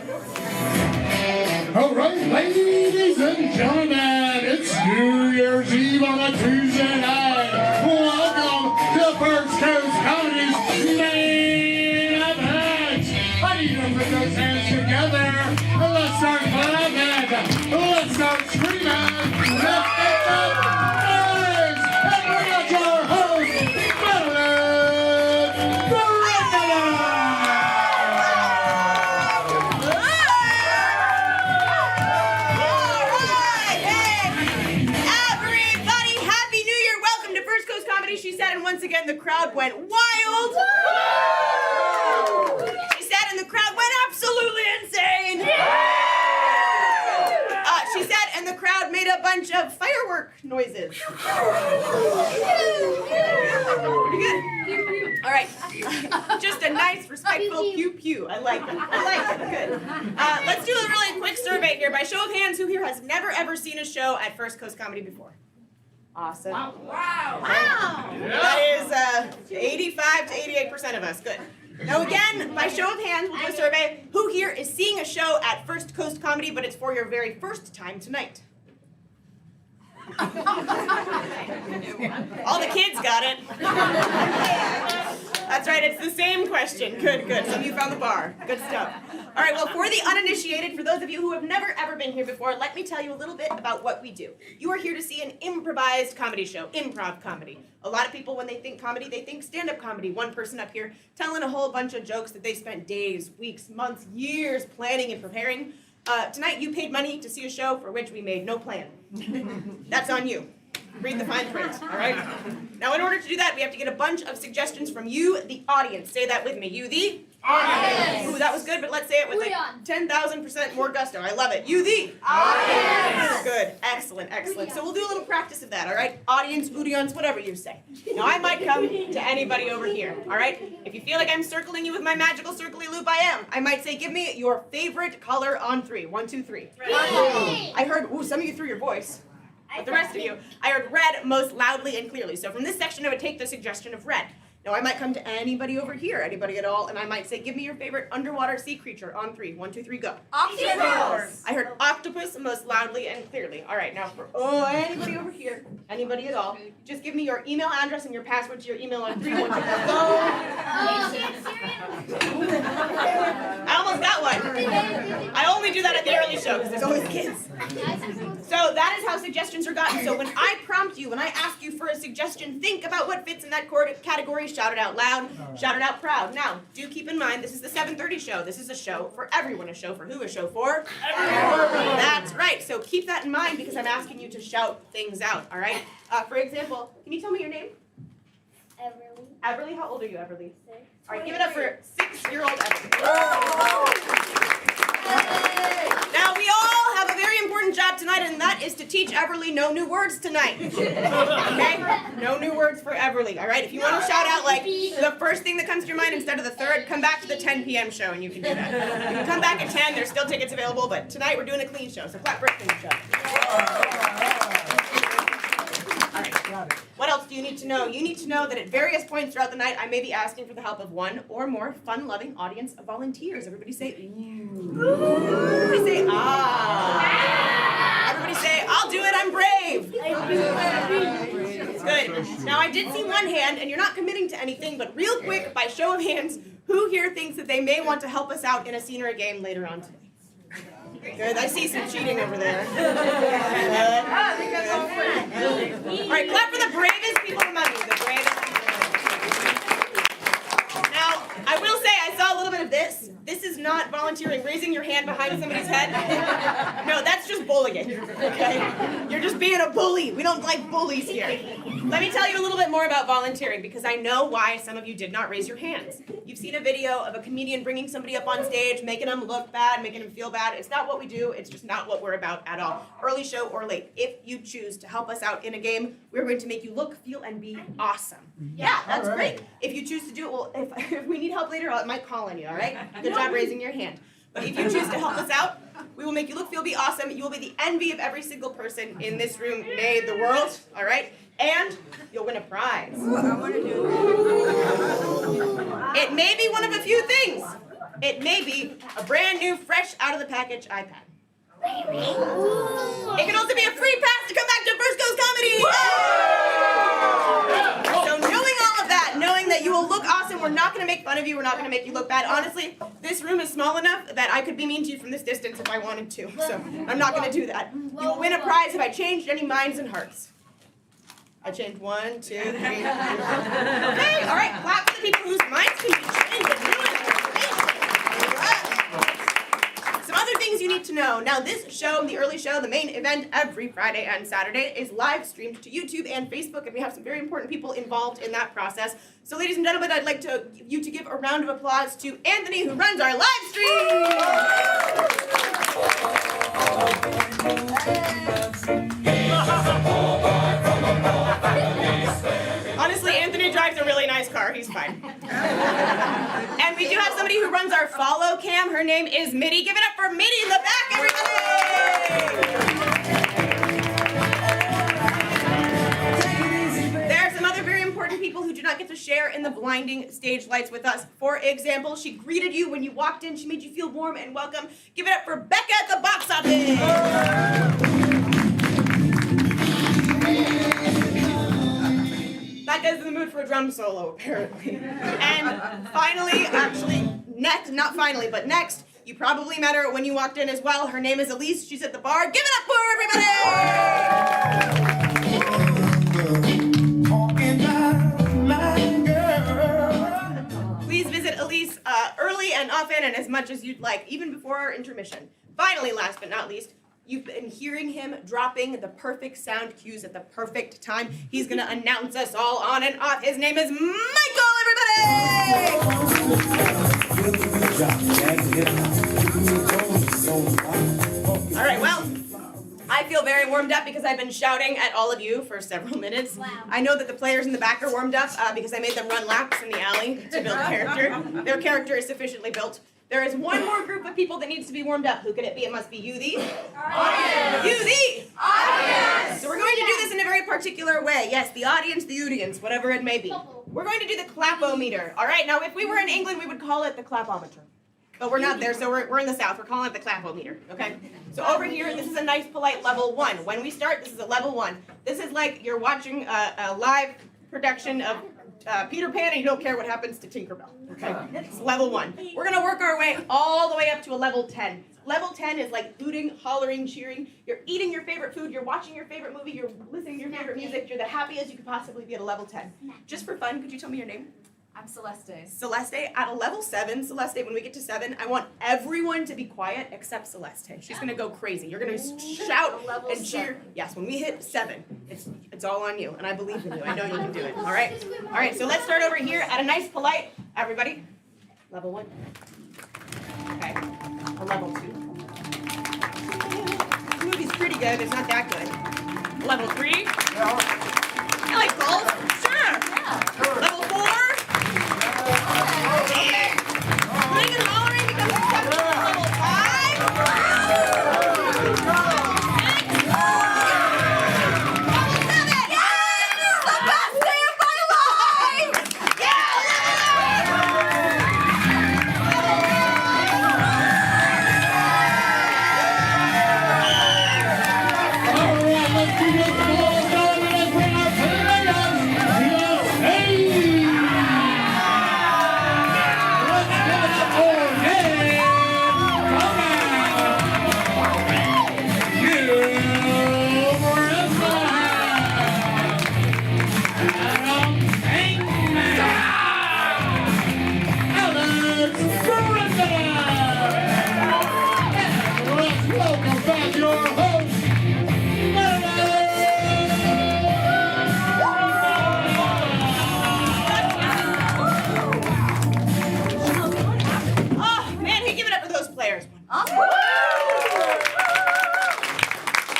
All right, ladies and gentlemen, it's New Year's Eve on a Tuesday night. Welcome to First Coast Comedy's main event. I need you to put those hands together. Let's start clapping. Let's start screaming. Let's get the noise. And bring out your host, she said, and once again the crowd went wild. She said, and the crowd went absolutely insane. She said, and the crowd made a bunch of firework noises. Pretty good. All right. Just a nice, respectful pew pew. I like it. I like it. Good. Let's do a really quick survey here. By show of hands, who here has never ever seen a show at First Coast Comedy before? Awesome. Wow. That is 85 to 88% of us. Good. Now again, by show of hands, we'll do a survey. Who here is seeing a show at First Coast Comedy, but it's for your very first time tonight? All the kids got it. That's right, it's the same question. Good, good. Some of you found the bar. Good stuff. All right, well, for the uninitiated, for those of you who have never ever been here before, let me tell you a little bit about what we do. You are here to see an improvised comedy show, improv comedy. A lot of people, when they think comedy, they think stand-up comedy. One person up here telling a whole bunch of jokes that they spent days, weeks, months, years planning and preparing. Tonight, you paid money to see a show for which we made no plan. That's on you. Read the fine print, all right? Now, in order to do that, we have to get a bunch of suggestions from you, the audience. Say that with me. You, the audience. Ooh, that was good, but let's say it with like 10,000% more gusto. I love it. You, the audience. Good. Excellent, excellent. So we'll do a little practice of that, all right? Audience, audience, whatever you say. Now, I might come to anybody over here, all right? If you feel like I'm circling you with my magical circly loop, I am. I might say, give me your favorite color on 3. 1, 2, 3. I heard, ooh, some of you threw your voice. But the rest of you, I heard red most loudly and clearly. So from this section, I would take the suggestion of red. Now, I might come to anybody over here, anybody at all, and I might say, give me your favorite underwater sea creature on 3. 1, 2, 3, go. Octopus. I heard octopus most loudly and clearly. All right, now for anybody over here, anybody at all, just give me your email address and your password to your email on 3. 1, 2, 3, go. I almost got one. I only do that at the early show because there's always kids. So that is how suggestions are gotten. So when I prompt you, when I ask you for a suggestion, think about what fits in that category. Shout it out loud. Shout it out proud. Now, do keep in mind, this is the 7:30 show. This is a show for everyone. A show for who? A show for everyone. That's right. So keep that in mind because I'm asking you to shout things out. All right. For example, can you tell me your name? Everly. Everly. How old are you, Everly? 6. All right. Give it up for 6-year-old Everly. Now, we all have a very important job tonight, and that is to teach Everly no new words tonight. Okay? No new words for Everly, all right? If you want to shout out, like, the first thing that comes to your mind instead of the third, come back to the 10 p.m. show, and you can do that. You can come back at 10. There's still tickets available, but tonight we're doing a clean show, so clap for a clean show. All right. What else do you need to know? You need to know that at various points throughout the night, I may be asking for the help of one or more fun-loving audience of volunteers. Everybody say, ooh. Everybody say, ah. Everybody say, I'll do it, I'm brave. Good. Now, I did see one hand, and you're not committing to anything, but real quick, by show of hands, who here thinks that they may want to help us out in a scene or a game later on today? Good. I see some cheating over there. Good. All right, clap for the bravest people among you. The bravest people. Now, I will say I saw a little bit of this. This is not volunteering, raising your hand behind somebody's head. No, that's just bullying. Okay? You're just being a bully. We don't like bullies here. Let me tell you a little bit more about volunteering because I know why some of you did not raise your hands. You've seen a video of a comedian bringing somebody up on stage, making them look bad, making them feel bad. It's not what we do. It's just not what we're about at all. Early show or late. If you choose to help us out in a game, we're going to make you look, feel, and be awesome. Yeah, that's great. If you choose to do it, well, if we need help later, I might call on you, all right? Good job raising your hand. But if you choose to help us out, we will make you look, feel, be awesome. You will be the envy of every single person in this room, nay, the world, all right? And you'll win a prize. It may be one of a few things. It may be a brand new, fresh out of the package iPad. It can also be a free pass to come back to First Coast Comedy. So knowing all of that, knowing that you will look awesome, we're not going to make fun of you, we're not going to make you look bad. Honestly, this room is small enough that I could be mean to you from this distance if I wanted to. So I'm not going to do that. You will win a prize if I changed any minds and hearts. I changed 1, 2, 3. Okay, all right, clap for the people whose minds can be changed. Some other things you need to know. Now, this show, the early show, the main event every Friday and Saturday is live streamed to YouTube and Facebook, and we have some very important people involved in that process. So, ladies and gentlemen, I'd like you to give a round of applause to Anthony, who runs our live stream. Honestly, Anthony drives a really nice car. He's fine. And we do have somebody who runs our follow cam. Her name is Mitty. Give it up for Mitty in the back, everybody! There are some other very important people who do not get to share in the blinding stage lights with us. For example, she greeted you when you walked in. She made you feel warm and welcome. Give it up for Becca at the box office! Becca's in the mood for a drum solo, apparently. And finally, next, you probably met her when you walked in as well. Her name is Elise. She's at the bar. Give it up for everybody! Please visit Elise early and often and as much as you'd like, even before our intermission. Finally, last but not least, you've been hearing him dropping the perfect sound cues at the perfect time. He's going to announce us all on and off. His name is Michael, everybody! All right, well, I feel very warmed up because I've been shouting at all of you for several minutes. Wow. I know that the players in the back are warmed up because I made them run laps in the alley to build character. Their character is sufficiently built. There is one more group of people that needs to be warmed up. Who could it be? It must be you, the audience. You, the audience. So we're going to do this in a very particular way. Yes, the audience, whatever it may be. We're going to do the clap-o-meter. All right, now if we were in England, we would call it the clapometer. But we're not there, so we're in the South. We're calling it the clap-o-meter, okay? So over here, this is a nice, polite level 1. When we start, this is a level 1. This is like you're watching a live production of Peter Pan and you don't care what happens to Tinkerbell, okay? It's level 1. We're gonna work our way all the way up to a level 10. Level 10 is like hooting, hollering, cheering. You're eating your favorite food, you're watching your favorite movie, you're listening to your favorite music, you're the happiest you could possibly be at a level 10. Just for fun, could you tell me your name? I'm Celeste. Celeste, at a level 7, Celeste, when we get to 7, I want everyone to be quiet except Celeste. She's gonna go crazy. You're gonna shout and cheer. Yes, when we hit 7, it's all on you, and I believe in you. I know you can do it. All right. All right. So let's start over here at a nice, polite. Everybody, level 1. Okay. A level 2. The movie's pretty good. It's not that good. Level 3. I like golf. Sure. Yeah. Level 4. Hooting and hollering becomes acceptable. Level 5. Level 7. Yes! The best day of my life! Yeah! All right, let's keep this ball going. Let's bring our players. Hey! Let's get it for him. Come on. You Marissa. Adam Engman. Alex Marissa. And let's welcome back your host, Oh, man, hey, give it up for those players.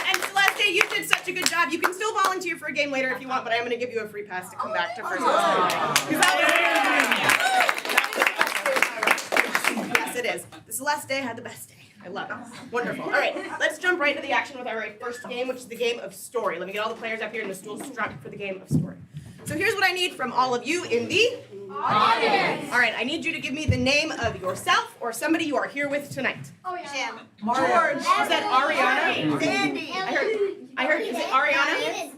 And Celeste, you did such a good job. You can still volunteer for a game later if you want, but I'm going to give you a free pass to come back to First Coast. Yes, it is. The Celeste had the best day. I love it. Wonderful. All right, let's jump right into the action with our very first game, which is the game of story. Let me get all the players up here and the stools strapped for the game of story. So here's what I need from all of you in the Audience. All right, I need you to give me the name of yourself or somebody you are here with tonight. Oh, yeah. George, is that Ariana? Sandy. I heard, is it Ariana?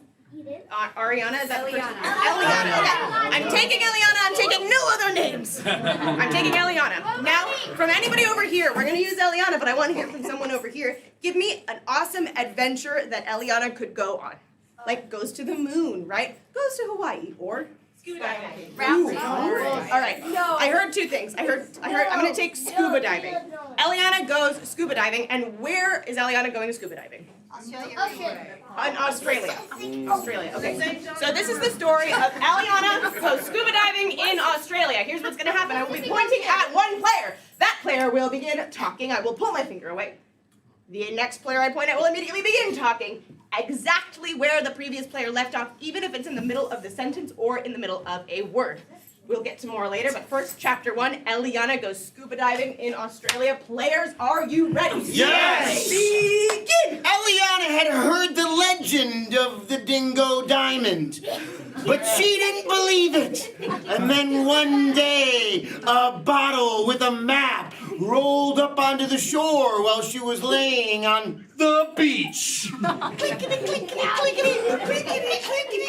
Ariana, is that the person? Eliana. Okay. I'm taking Eliana. I'm taking no other names. I'm taking Eliana. Now, from anybody over here, we're going to use Eliana, but I want to hear from someone over here. Give me an awesome adventure that Eliana could go on. Like, goes to the moon, right? Goes to Hawaii, or scuba diving. Ooh. All right. I heard two things. I heard. I'm going to take scuba diving. Eliana goes scuba diving, and where is Eliana going to scuba diving? In Australia. Australia. Okay. So this is the story of Eliana goes scuba diving in Australia. Here's what's going to happen. I will be pointing at one player. That player will begin talking. I will pull my finger away. The next player I point at will immediately begin talking exactly where the previous player left off, even if it's in the middle of the sentence or in the middle of a word. We'll get to more later, but first, chapter 1, Eliana goes scuba diving in Australia. Players, are you ready? Yes! Begin! Eliana had heard the legend of the Dingo Diamond, but she didn't believe it. And then one day, a bottle with a map rolled up onto the shore while she was laying on the beach. Clinkety, clinkety, clinkety, clinkety, clinkety,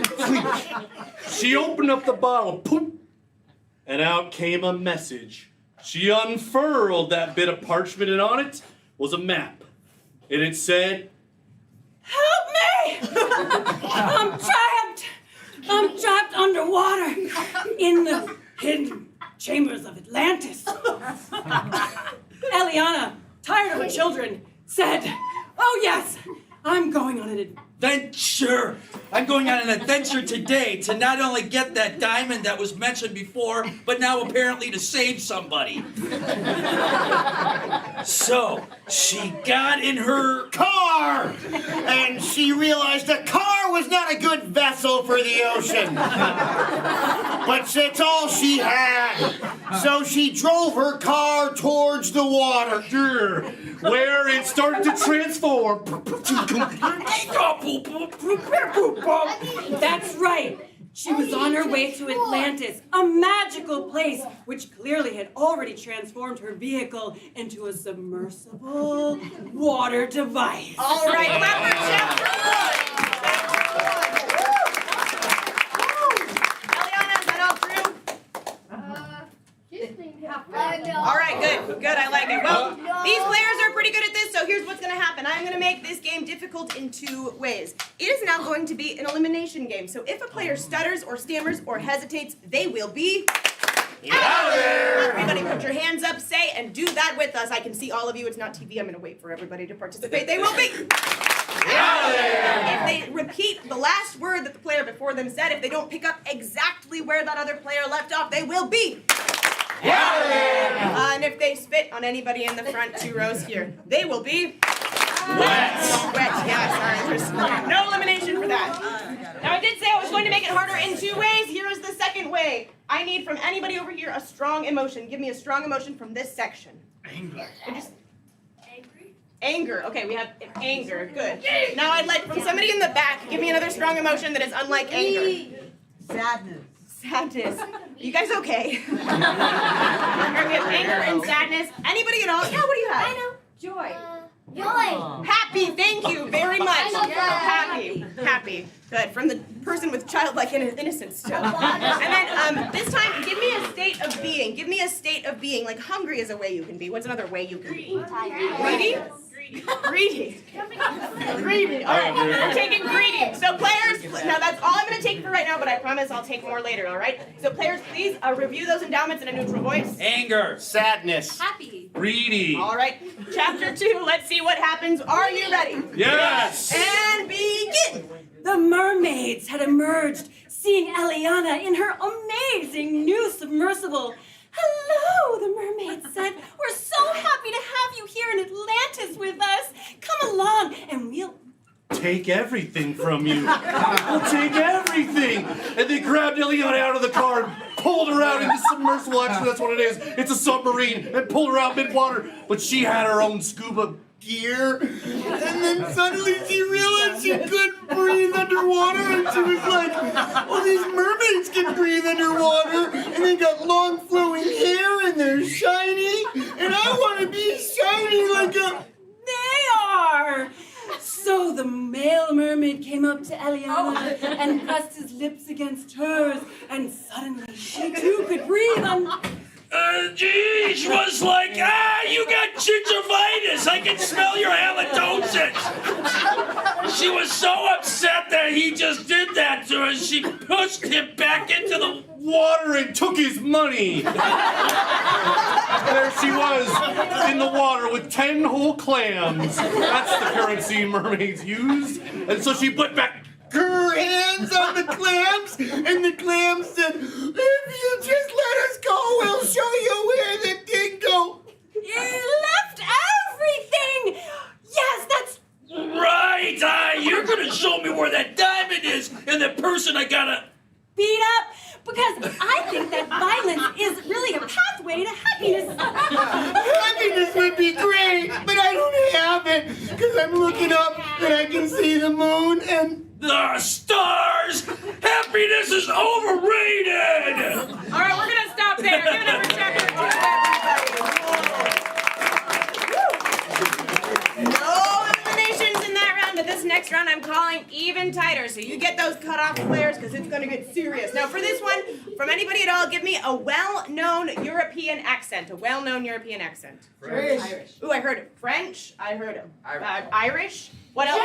clinkety. She opened up the bottle, poop, and out came a message. She unfurled that bit of parchment, and on it was a map. And it said, "Help me! I'm trapped underwater in the hidden chambers of Atlantis." Eliana, tired of her children, said, "Oh yes, I'm going on an adventure. I'm going on an adventure today to not only get that diamond that was mentioned before, but now apparently to save somebody." So she got in her car, and she realized a car was not a good vessel for the ocean. But it's all she had. So she drove her car towards the water, where it started to transform. That's right. She was on her way to Atlantis, a magical place which clearly had already transformed her vehicle into a submersible water device. All right, clap for chapter 1. Eliana, is that all true? All right, good, I like it. Well, these players are pretty good at this, so here's what's going to happen. I'm going to make this game difficult in 2 ways. It is now going to be an elimination game, so if a player stutters or stammers or hesitates, they will be out of there. Everybody put your hands up, say, and do that with us. I can see all of you. It's not TV. I'm going to wait for everybody to participate. They will be out of there. If they repeat the last word that the player before them said, if they don't pick up exactly where that other player left off, they will be out of there. And if they spit on anybody in the front 2 rows here, they will be wet. Yeah, sorry. No elimination for that. Now, I did say I was going to make it harder in 2 ways. Here is the second way. I need from anybody over here a strong emotion. Give me a strong emotion from this section. Anger. Anger. Okay, we have anger. Good. Now I'd like from somebody in the back, give me another strong emotion that is unlike anger. Sadness. You guys okay? We have anger and sadness. Anybody at all? Yeah, what do you have? I know. Joy. Joy. Happy, thank you very much. Happy. Good. From the person with childlike innocence still. And then this time, give me a state of being. Give me a state of being. Like hungry is a way you can be. What's another way you can be? Greedy? Greedy. All right, we're taking greedy. So players, now that's all I'm going to take for right now, but I promise I'll take more later, all right? So players, please review those endowments in a neutral voice. Anger. sadness, Happy. Greedy. All right, chapter 2, let's see what happens. Are you ready? Yes. And begin. The mermaids had emerged, seeing Eliana in her amazing new submersible. "Hello," the mermaid said. "We're so happy to have you here in Atlantis with us. Come along and we'll..." Take everything from you. We'll take everything. And they grabbed Eliana out of the car and pulled her out in the submersible. Actually, that's what it is. It's a submarine. And pulled her out mid-water. But she had her own scuba gear. And then suddenly she realized she couldn't breathe underwater. And she was like, oh, these mermaids can breathe underwater. And they got long flowing hair and they're shiny. And I want to be shiny like a... They are! So the male mermaid came up to Eliana and pressed his lips against hers, and suddenly she too could breathe on... She was like, you got gingivitis. I can smell your halitosis. She was so upset that he just did that to her. She pushed him back into the water and took his money. There she was in the water with 10 whole clams. That's the currency mermaids used. And so she put back her hands on the clams, and the clams said, if you just let us go, we'll show you where the dingo... You left everything! Yes, that's... Right, you're gonna show me where that diamond is, and the person I gotta... beat up, because I think that violence is really a pathway to happiness. Happiness would be great, but I don't have it, because I'm looking up and I can see the moon and... The stars! Happiness is overrated! All right, we're going to stop there. Give it up for chapter 2, everybody. No eliminations in that round, but this next round I'm calling even tighter. So you get those cut-off players because it's going to get serious. Now for this one, from anybody at all, give me a well-known European accent. A well-known European accent. French. Irish. Ooh, I heard French. I heard Irish. What else?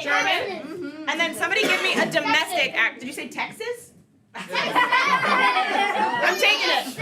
German. Mm-hmm. And then somebody give me a domestic act. Did you say Texas? I'm taking it.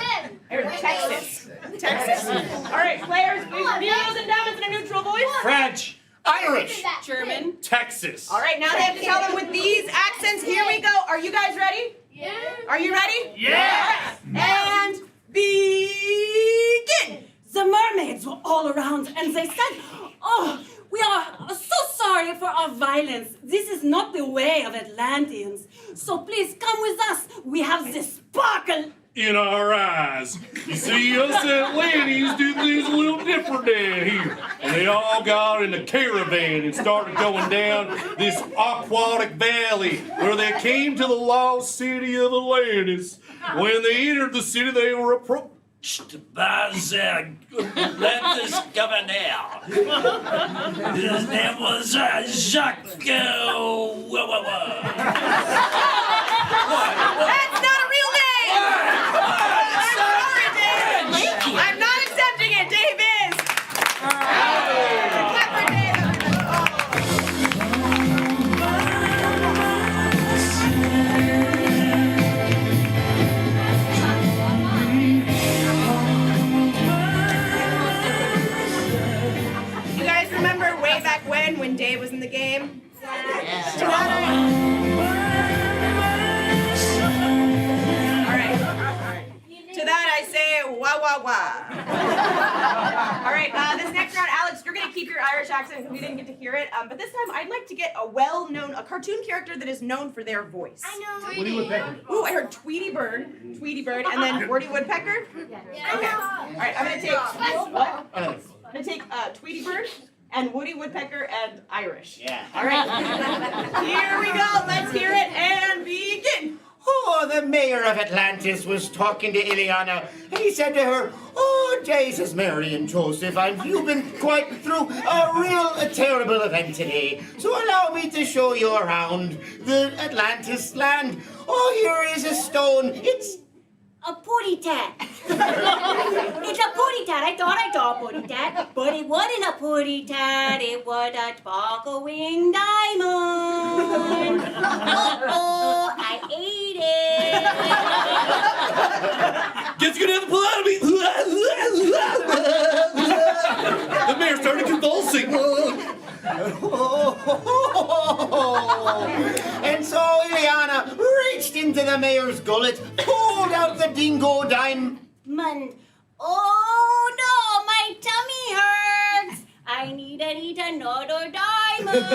I heard Texas. Texas. All right, players, please reveals and diamonds in a neutral voice. French. Irish. German. Texas. All right, now they have to tell them with these accents. Here we go. Are you guys ready? Yeah. Are you ready? Yes. And begin. The mermaids were all around, and they said, oh, we are so sorry for our violence. This is not the way of Atlanteans. So please come with us. We have this sparkle in our eyes. You see, us Atlanteans do things a little different down here. And they all got in a caravan and started going down this aquatic valley where they came to the lost city of Atlantis. When they entered the city, they were approached by the Atlantis governor. His name was Jacques. That's not a real name. I'm sorry, Dave. I'm not accepting it. Dave is. Clap for Dave. You guys remember way back when Dave was in the game? To that I say, wah, wah, wah. All right, this next round, Alex, you're going to keep your Irish accent because we didn't get to hear it. But this time, I'd like to get a a cartoon character that is known for their voice. I know. Woody Woodpecker. Ooh, I heard Tweety Bird, and then Woody Woodpecker. Okay. All right, I'm going to take, what? I'm going to take Tweety Bird and Woody Woodpecker and Irish. Yeah. All right. Here we go. Let's hear it and begin. Oh, the mayor of Atlantis was talking to Ileana, and he said to her, oh, Jesus, Mary and Joseph, you've been quite through a terrible event today. So allow me to show you around the Atlantis land. Oh, here is a stone. It's a putty tat. It's a putty tat. I thought I saw a putty tat, but it wasn't a putty tat. It was a sparkling diamond. Uh-oh, I ate it. Guess you're gonna have to pull out of me. The mayor started convulsing. And so Ileana reached into the mayor's gullet, pulled out the dingo diamond. Oh no, my tummy hurts. I need to eat another diamond.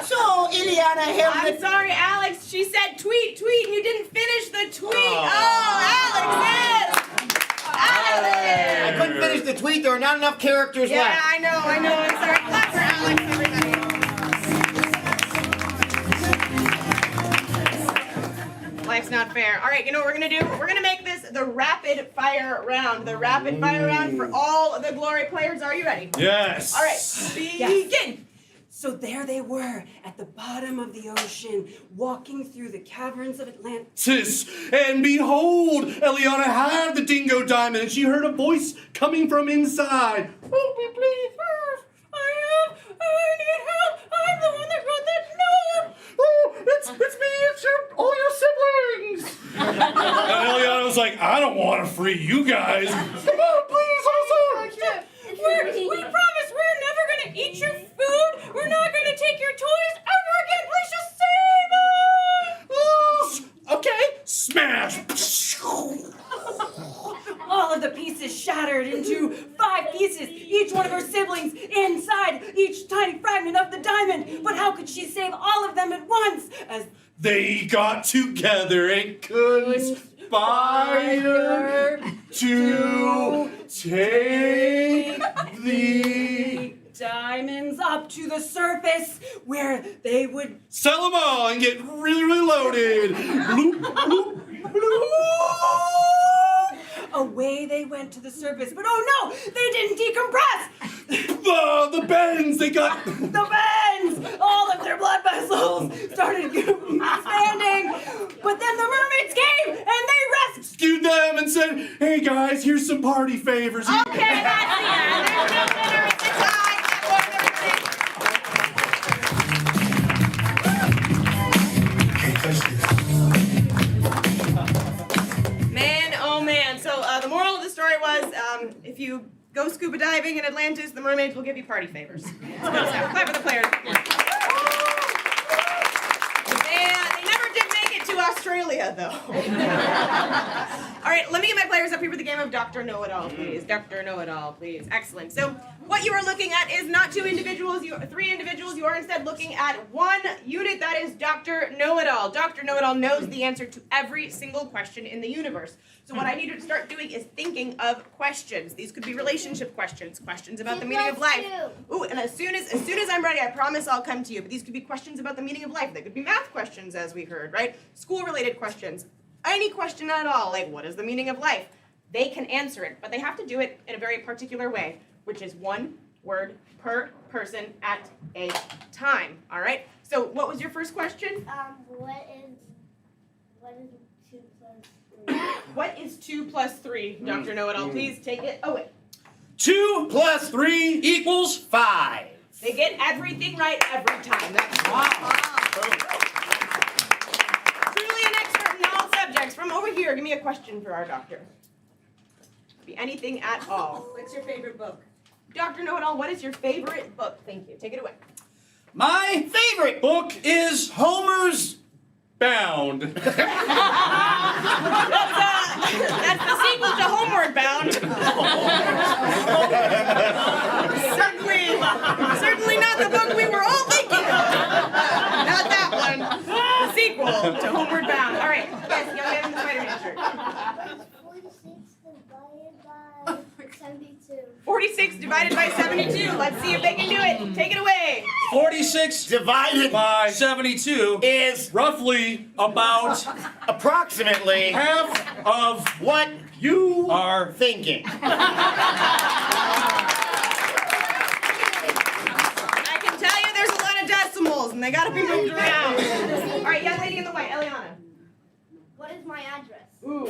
So, Ileana held I'm the... sorry, Alex. She said tweet, tweet, and you didn't finish the tweet. Alex, yes. Alex. I couldn't finish the tweet. There are not enough characters Yeah, left. I know. I'm sorry. Clap for Alex, everybody. Life's not fair. All right, you know what we're going to do? We're going to make this the rapid fire round. The rapid fire round for all the Glory players. Are you ready? Yes. All right, begin. So there they were at the bottom of the ocean, walking through the caverns of Atlantis. And behold, Eliana had the dingo diamond, and she heard a voice coming from inside. Help me, please. I need help. I'm the one that wrote that note. Oh, it's me. It's all your siblings. And Eliana was like, I don't want to free you guys. Come on, please, also. We promise we're never going to eat your food. We're not going to take your toys ever again. Please just save us. Okay. Smash. All of the pieces shattered into 5 pieces, each one of her siblings inside each tiny fragment of the diamond. But how could she save all of them at once? As They got together and conspired to take the diamonds up to the surface where they would sell them all and get really, really loaded. Bloop, bloop, bloop. Away they went to the surface, but oh no, they didn't decompress. The bends, they got... The bends! All of their blood vessels started expanding. But then the mermaids came and they rescued them and said, hey guys, here's some party favors. Okay, that's the end. There's no winner. It's a tie. Man, oh man. So the moral of the story was, if you go scuba diving in Atlantis, the mermaids will give you party favors. It's good stuff. Clap for the players. They never did make it to Australia, though. All right, let me get my players up here for the game of Dr. Know-It-All, please. Dr. Know-It-All, please. Excellent. So what you are looking at is not 2 individuals, 3 individuals. You are instead looking at 1 unit. That is Dr. Know-It-All. Dr. Know-It-All knows the answer to every single question in the universe. So what I need you to start doing is thinking of questions. These could be relationship questions, questions about the meaning of life. Ooh, and as soon as I'm ready, I promise I'll come to you. But these could be questions about the meaning of life. They could be math questions, as we heard, right? School-related questions. Any question at all, like what is the meaning of life? They can answer it, but they have to do it in a very particular way, which is 1 word per person at a time. All right? So what was your first question? What is 2 plus 3? What is 2 plus 3? Dr. Know-It-All, please take it away. 2 plus 3 equals 5. They get everything right every time. That's truly an expert in all subjects. From over here, give me a question for our doctor. Could be anything at all. What's your favorite book? Dr. Know-It-All, what is your favorite book? Thank you. Take it away. My favorite book is Homer's Bound. That's the sequel to Homeward Bound. Certainly not the book we were all thinking of. Not that one. The sequel to Homeward Bound. All right. Yes, young man in the Spider-Man shirt. 46 divided by 72. 46 divided by 72. Let's see if they can do it. Take it away. 46 Divided by 72 is roughly about approximately half of what you are thinking. I can tell you there's a lot of decimals, and they got to be moved around. All right, young lady in the white, Eliana. What is my address? Ooh.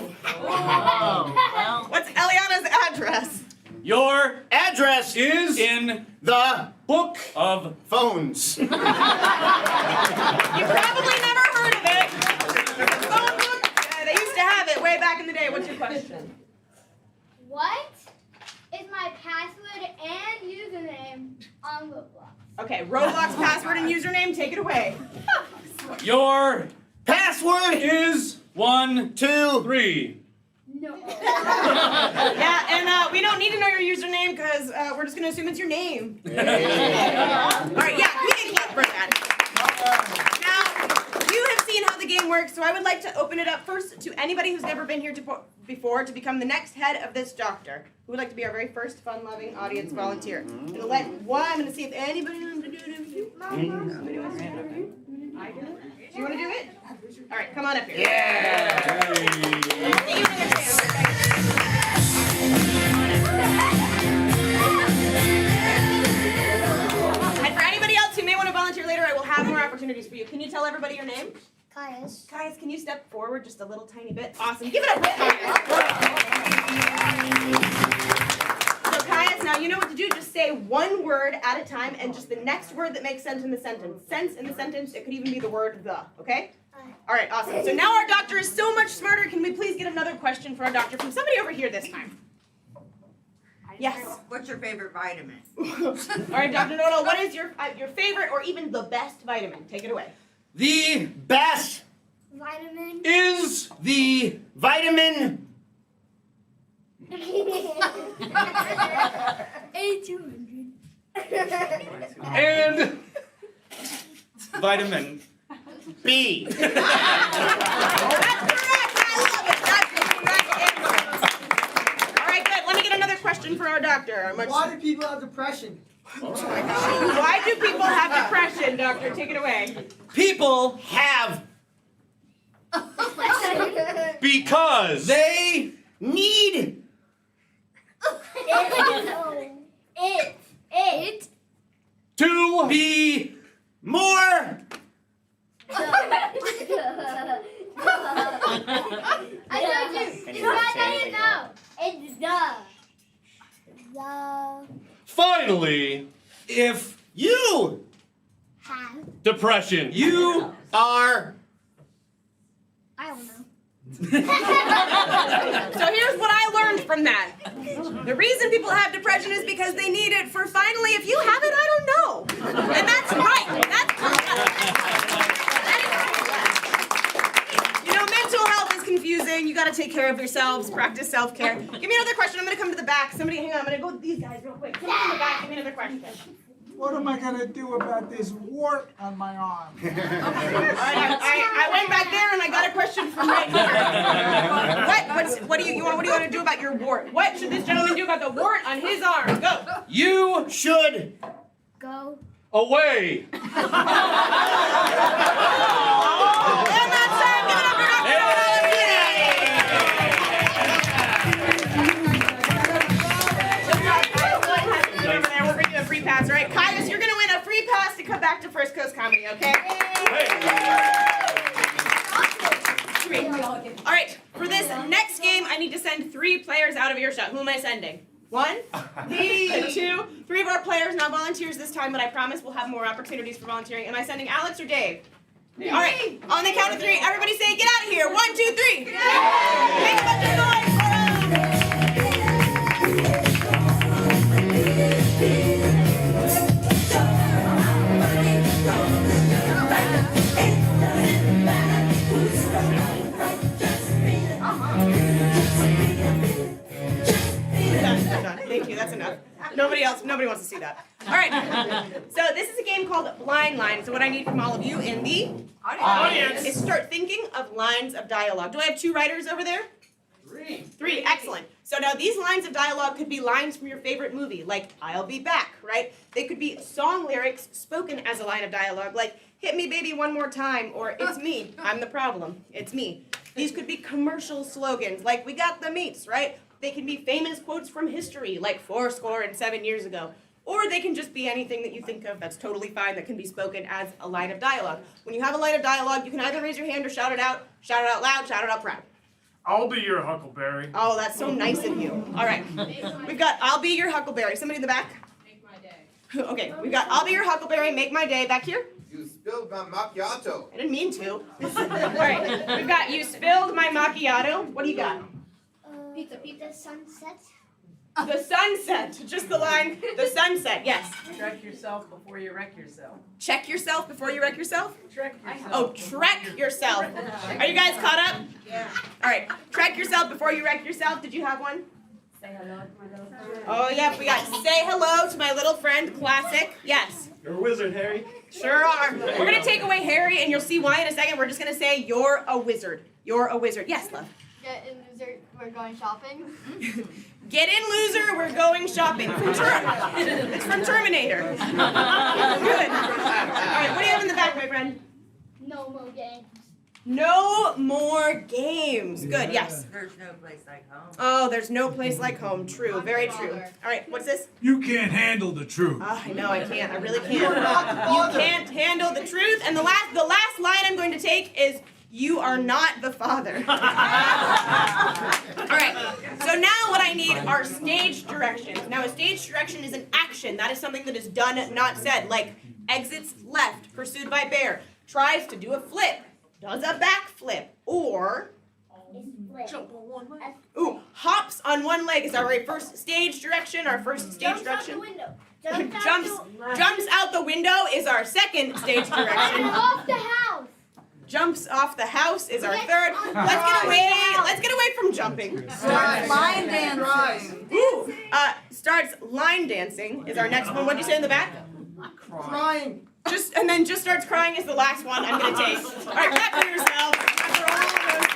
What's Eliana's address? your Address is in the book of phones. You probably never heard of it. The phone book, they used to have it way back in the day. What's your question? What is my password and username on Roblox? Okay, Roblox password and username. Take it away. your Password is 1, 2, 3. No. Yeah, and we don't need to know your username because we're just going to assume it's your name. All right, yeah, we can clap for that. Now, you have seen how the game works, so I would like to open it up first to anybody who's never been here before to become the next head of this doctor. Who would like to be our very first fun-loving audience volunteer? I'm going to see if anybody wants to do it. Somebody wants to stand over here? I do. Do you want to do it? All right, come on up here. Yeah! And for anybody else who may want to volunteer later, I will have more opportunities for you. Can you tell everybody your name? Caius. Caius, can you step forward just a little tiny bit? Awesome. Give it up for Caius. So Caius, now you know what to do. Just say one word at a time and just the next word that makes sense in the sentence. Sense in the sentence, it could even be the word the, okay? All right, awesome. So now our doctor is so much smarter. Can we please get another question for our doctor from somebody over here this time? Yes. What's your favorite vitamin? All right, Dr. Nodal, what is your favorite or even the best vitamin? Take it away. The Best Vitamin. is the vitamin A200. and vitamin B. That's correct. I love it. That's the correct answer. All right, good. Let me get another question for our doctor. Why do people have depression? Why do people have depression, doctor? Take it away. people Have because they need It. to be more I told you. It's not that you know. It's the. finally, if you Have. depression, you are I don't know. So here's what I learned from that. The reason people have depression is because they need it for finally, if you have it, I don't know. And that's right. That's correct. You know, mental health is confusing. You got to take care of yourselves, practice self-care. Give me another question. I'm going to come to the back. Somebody, hang on. I'm going to go with these guys real quick. Come from the back. Give me another question. What am I gonna do about this wart on my arm? All right, I went back there and I got a question from right here. What do you want to do about your wart? What should this gentleman do about the wart on his arm? Go. you should Go. away. And that's it. Give it up for Dr. Over there, we're bringing a free pass. All right, Caius, you're going to win a free pass to come back to First Coast Comedy, okay? All right, for this next game, I need to send 3 players out of earshot. Who am I sending? 1, 2, 3 of our players, not volunteers this time, but I promise we'll have more opportunities for volunteering. Am I sending Alex or Dave? All right, on the count of 3, everybody say, get out of here. 1, 2, 3. Make a bunch of noise for 'em. Thank you, that's enough. Nobody wants to see that. All right, so this is a game called Blind Line. So what I need from all of you in the audience is start thinking of lines of dialogue. Do I have 2 writers over there? 3, excellent. So now these lines of dialogue could be lines from your favorite movie, like I'll be back, right? They could be song lyrics spoken as a line of dialogue, like hit me baby one more time, or it's me, I'm the problem, it's me. These could be commercial slogans, like we got the meats, right? They can be famous quotes from history, like 407 years ago. Or they can just be anything that you think of that's totally fine that can be spoken as a line of dialogue. When you have a line of dialogue, you can either raise your hand or shout it out loud, shout it out proud. I'll be your Huckleberry. Oh, that's so nice of you. All right. We've got I'll be your Huckleberry. Somebody in the back? Make my day. Okay, we've got I'll be your Huckleberry, make my day. Back here? You spilled my macchiato. I didn't mean to. All right, we've got you spilled my macchiato. What do you got? Pizza. Pizza sunset. The sunset. Just the line, the sunset, yes. Check yourself before you wreck yourself. Check yourself before you wreck yourself? Trek yourself. Oh, trek yourself. Are you guys caught up? Yeah. All right, trek yourself before you wreck yourself. Did you have one? Say hello to my little friend. Oh, yep, we got say hello to my little friend, classic. Yes. You're a wizard, Harry. Sure are. We're going to take away Harry, and you'll see why in a second. We're just going to say, you're a wizard. You're a wizard. Yes, love. Get in, loser. We're going shopping. Get in, loser. We're going shopping. It's from Terminator. Good. All right, what do you have in the back, my friend? No more games. No more games. Good, yes. There's no place like home. Oh, there's no place like home. True, very true. All right, what's this? You can't handle the truth. I know I can't. I really can't. You can't handle the truth. And the last line I'm going to take is, you are not the father. All right. So now what I need are stage directions. Now a stage direction is an action. That is something that is done, not said. Like exits left, pursued by bear, tries to do a flip, does a backflip, or hops on one leg is our very first stage direction. Our first stage direction. Jumps out the window is our second stage direction. Off the house. Jumps off the house is our third. Let's get away from jumping. Starts line dancing. Ooh, starts line dancing is our next one. What did you say in the back? Crying. Just starts crying is the last one I'm gonna take. All right, clap for yourself. After all those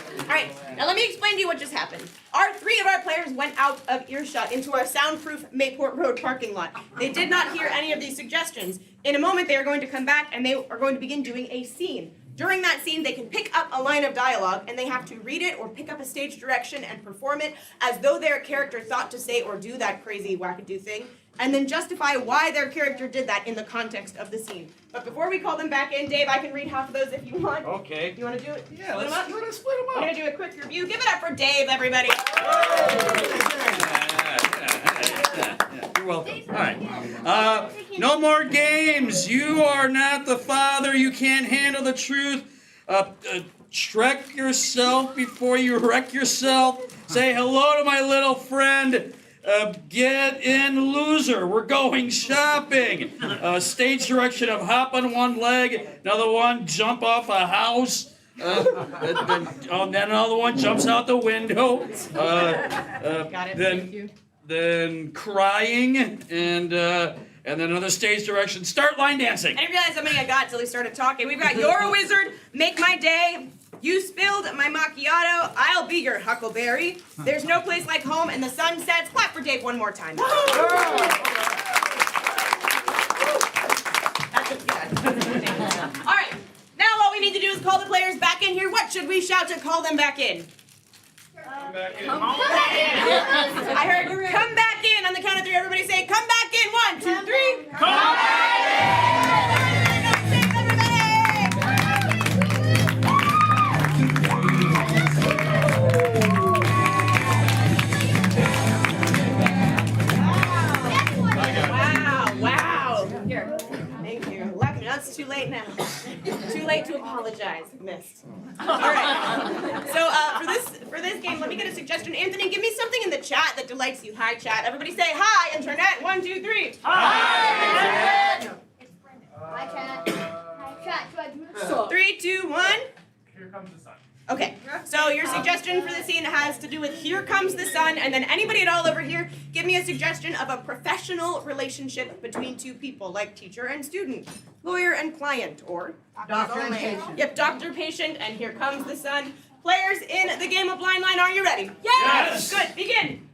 things. All right, now let me explain to you what just happened. Three of our players went out of earshot into our soundproof Mayport Road parking lot. They did not hear any of these suggestions. In a moment, they are going to come back and they are going to begin doing a scene. During that scene, they can pick up a line of dialogue and they have to read it or pick up a stage direction and perform it as though their character thought to say or do that crazy wackadoo thing, and then justify why their character did that in the context of the scene. But before we call them back in, Dave, I can read half of those if you want. Okay. You want to do it? Yeah, Split 'em up? let's split them We're up. going to do a quick review. Give it up for Dave, everybody. You're welcome. All right. No more games. You are not the father. You can't handle the truth. Trek yourself before you wreck yourself. Say hello to my little friend. Get in, loser. We're going shopping. Stage direction of hop on one leg. Another one, jump off a house. Then another one jumps out the window. Got it. Thank you. Then crying, and then another stage direction. Start line dancing. I didn't realize how many I got till he started talking. We've got You're a Wizard, Make My Day, You Spilled My Macchiato, I'll Be Your Huckleberry, There's No Place Like Home, and The Sun Sets. Clap for Dave one more time. That's it, yeah. All right, now what we need to do is call the players back in here. What should we shout to call them back in? Come back in. I heard come back in on the count of three. Everybody say come back in. 1, 2, 3. Come back in. Wow. Here. Thank you. 11 minutes. Too late now. Too late to apologize. Missed. All right. So for this game, let me get a suggestion. Anthony, give me something in the chat that delights you. Hi, chat. Everybody say hi, internet. 1, 2, 3. Hi, chat. Hi, chat. 3, 2, 1. Here comes the sun. Okay. So your suggestion for the scene has to do with Here Comes the Sun, and then anybody at all over here, give me a suggestion of a professional relationship between two people, like teacher and student, lawyer and client, or Doctor and patient. Yep, doctor, patient, and Here Comes the Sun. Players in the game of Blind Line, are you ready? Yes! Good, begin.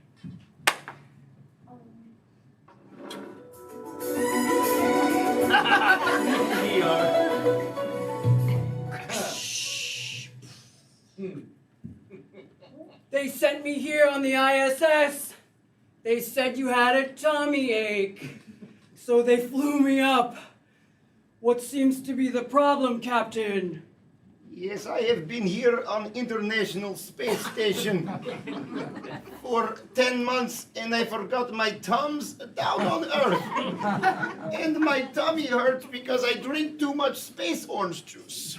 We are. They sent me here on the ISS. They said you had a tummy ache. So they flew me up. What seems to be the problem, Captain? Yes, I have been here on International Space Station for 10 months and I forgot my Tums down on Earth. And my tummy hurts because I drink too much space orange juice.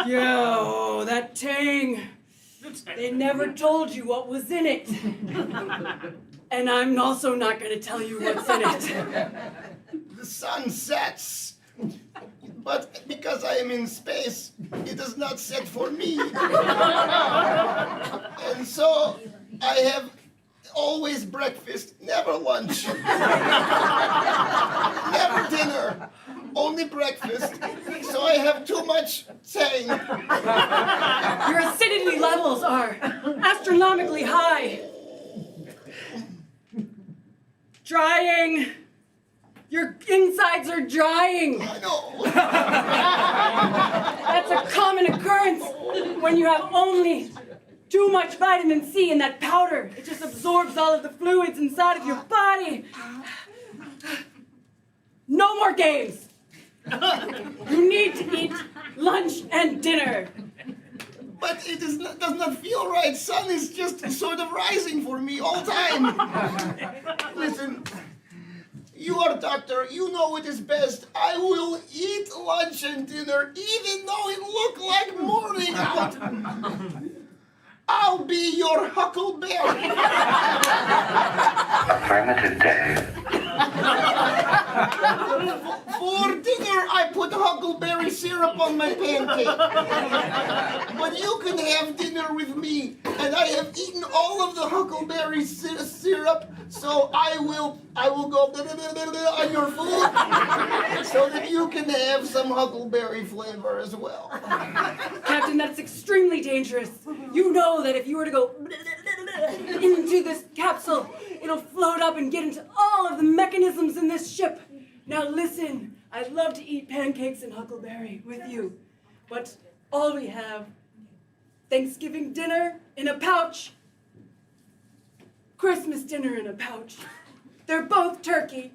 Yeah, oh, that tang. They never told you what was in it. And I'm also not going to tell you what's in it. The sun sets, but because I am in space, it does not set for me. And so I have always breakfast, never lunch. Never dinner, only breakfast. So I have too much saying. Your acidity levels are astronomically high. Drying. Your insides are drying. I know. That's a common occurrence when you have only too much vitamin C in that powder. It just absorbs all of the fluids inside of your body. No more games. You need to eat lunch and dinner. But it does not feel right. Sun is just sort of rising for me all time. Listen, you are a doctor. You know what is best. I will eat lunch and dinner even though it look like morning out. I'll be your huckleberry. Affirmative, Dave. For dinner, I put huckleberry syrup on my pancake. But you can have dinner with me, and I have eaten all of the huckleberry syrup, so I will go on your food, so that you can have some huckleberry flavor as well. Captain, that's extremely dangerous. You know that if you were to go into this capsule, it'll float up and get into all of the mechanisms in this ship. Now listen, I'd love to eat pancakes and huckleberry with you, but all we have, Thanksgiving dinner in a pouch, Christmas dinner in a pouch. They're both turkey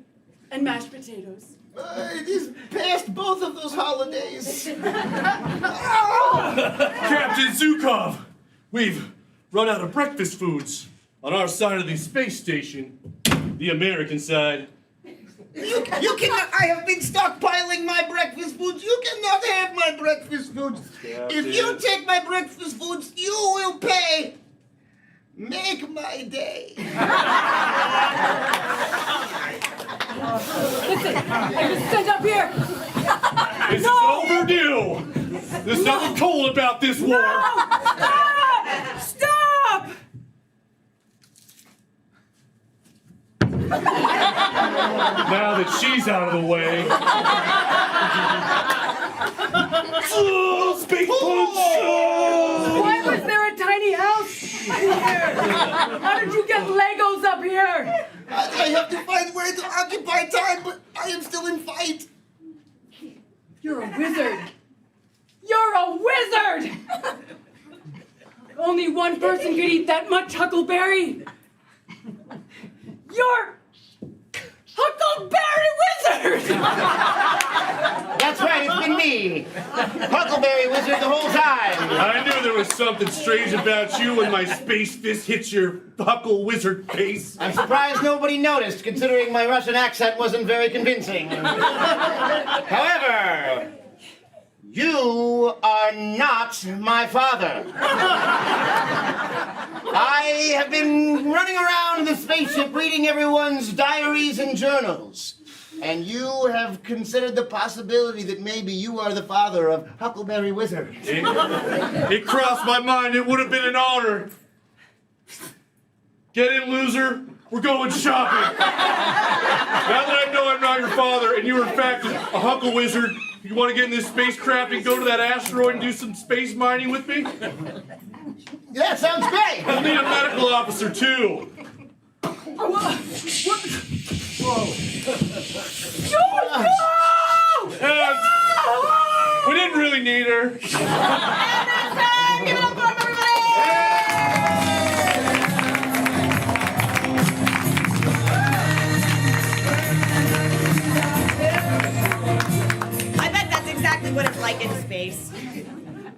and mashed potatoes. It is past both of those holidays. Captain Zukov, we've run out of breakfast foods on our side of the space station, the American side. You cannot. I have been stockpiling my breakfast foods. You cannot have my breakfast foods. If you take my breakfast foods, you will pay. Make my day. Listen, I was sent up here. It's overdue. There's nothing cold about this war. No! Stop! Stop! Now that she's out of the way. Space punch! Why was there a tiny house here? How did you get Legos up here? I have to find where to occupy time, but I am still in fight. You're a wizard. You're a wizard! Only one person could eat that much huckleberry. You're Huckleberry Wizard! That's right, it's been me. Huckleberry Wizard the whole time. I knew there was something strange about you when my space fist hits your Huckle Wizard face. I'm surprised nobody noticed, considering my Russian accent wasn't very convincing. However, you are not my father. I have been running around the spaceship reading everyone's diaries and journals. And you have considered the possibility that maybe you are the father of Huckleberry Wizard. It crossed my mind. It would have been an honor. Get in, loser. We're going shopping. Now that I know I'm not your father and you are in fact a Huckle Wizard, you want to get in this spacecraft and go to that asteroid and do some space mining with me? That sounds great. I'll need a medical officer too. We didn't really need her. And that's time! Give it up for him, everybody! I bet that's exactly what it's like in space.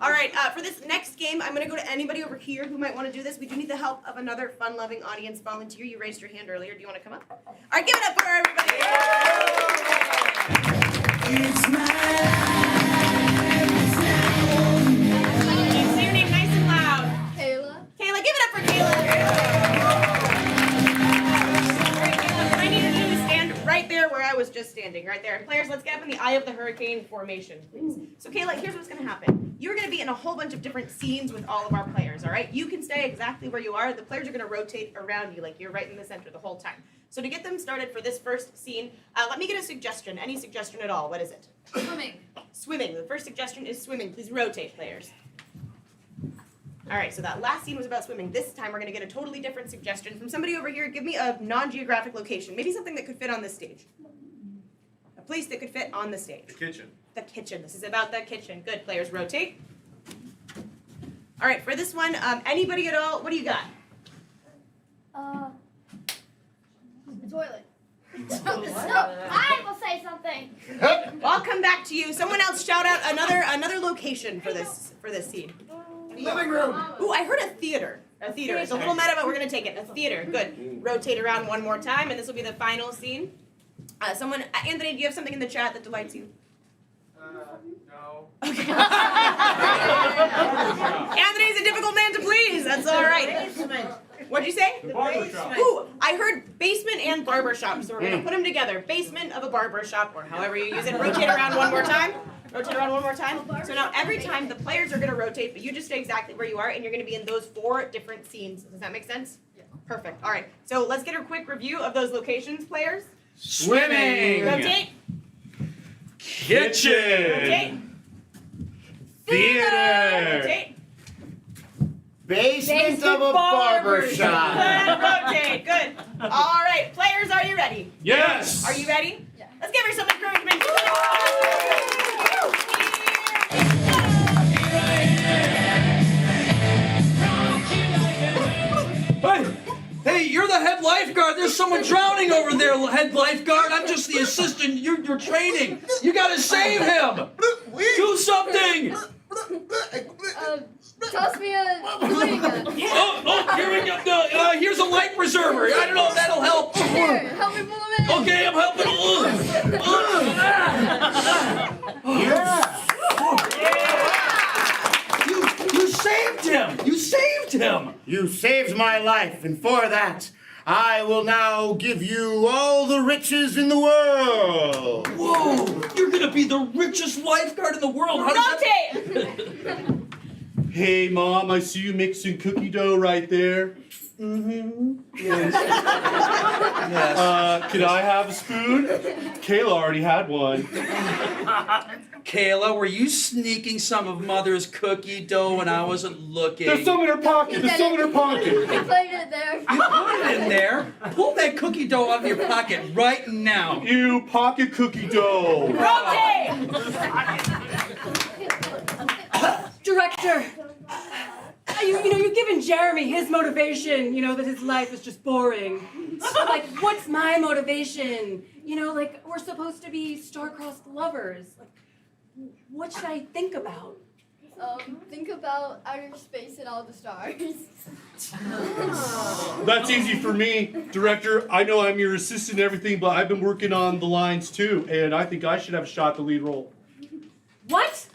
All right, for this next game, I'm going to go to anybody over here who might want to do this. We do need the help of another fun-loving audience volunteer. You raised your hand earlier. Do you want to come up? All right, give it up for her, everybody. It's my Say your name nice and loud. Taylor. I was just standing, right there. Players, let's get up in the eye of the hurricane formation, please. So Kayla, here's what's gonna happen. You're gonna be in a whole bunch of different scenes with all of our players, all right? You can stay exactly where you are. The players are gonna rotate around you like you're right in the center the whole time. So to get them started for this first scene, let me get a suggestion. Any suggestion at all? What is it? Swimming. Swimming. The first suggestion is swimming. Please rotate, players. All right, so that last scene was about swimming. This time we're going to get a totally different suggestion from somebody over here. Give me a non-geographic location. Maybe something that could fit on this stage. A place that could fit on the stage. The kitchen. The kitchen. This is about the kitchen. Good. Players rotate. All right, for this one, anybody at all, what do you got? The toilet. I will say something. I'll come back to you. Someone else shout out another location for this scene. Living room. Ooh, I heard a theater. A theater. It's a little meta, but we're gonna take it. A theater. Good. Rotate around one more time, and this will be the final scene. Anthony, do you have something in the chat that delights you? No. Okay. Anthony's a difficult man to please. That's all right. What'd you say? The barbershop. Ooh, I heard basement and barbershop, so we're gonna put them together. Basement of a barbershop, or however you use it. Rotate around one more time. Rotate around one more time. So now every time the players are gonna rotate, but you just stay exactly where you are, and you're gonna be in those 4 different scenes. Does that make sense? Yeah. Perfect. All right. So let's get a quick review of those locations, players. Swimming. Rotate. Kitchen. Rotate. Theater. Rotate. Basement of a barber shop. Good. Rotate. Good. All right, players, are you ready? Yes. Are you ready? Yeah. Let's give her some encouragement. Hey, you're the head lifeguard. There's someone drowning over there, head lifeguard. I'm just the assistant. You're training. You gotta save him. Do something. Toss me a pudding gun. Oh, here we go. Here's a life preserver. I don't know if that'll help. Here, help me pull him in. Okay, I'm helping. You saved him. You saved him. You saved my life, and for that, I will now give you all the riches in the world. Whoa, you're gonna be the richest lifeguard in the world. How does Rotate. Hey, Mom, I see you mixing cookie dough right there. Mm-hmm. Yes. Could I have a spoon? Kayla already had one. Kayla, were you sneaking some of Mother's cookie dough when I wasn't looking? There's some in her pocket. There's some in her pocket. You played it there. You put it in there. Pull that cookie dough out of your pocket right now. You pocket cookie dough. Rotate. Director, you've given Jeremy his motivation, that his life is just boring. Like, what's my motivation? We're supposed to be star-crossed lovers. Like, what should I think about? Think about outer space and all the stars. That's easy for me, Director. I know I'm your assistant and everything, but I've been working on the lines too, and I think I should have a shot at the lead role. What?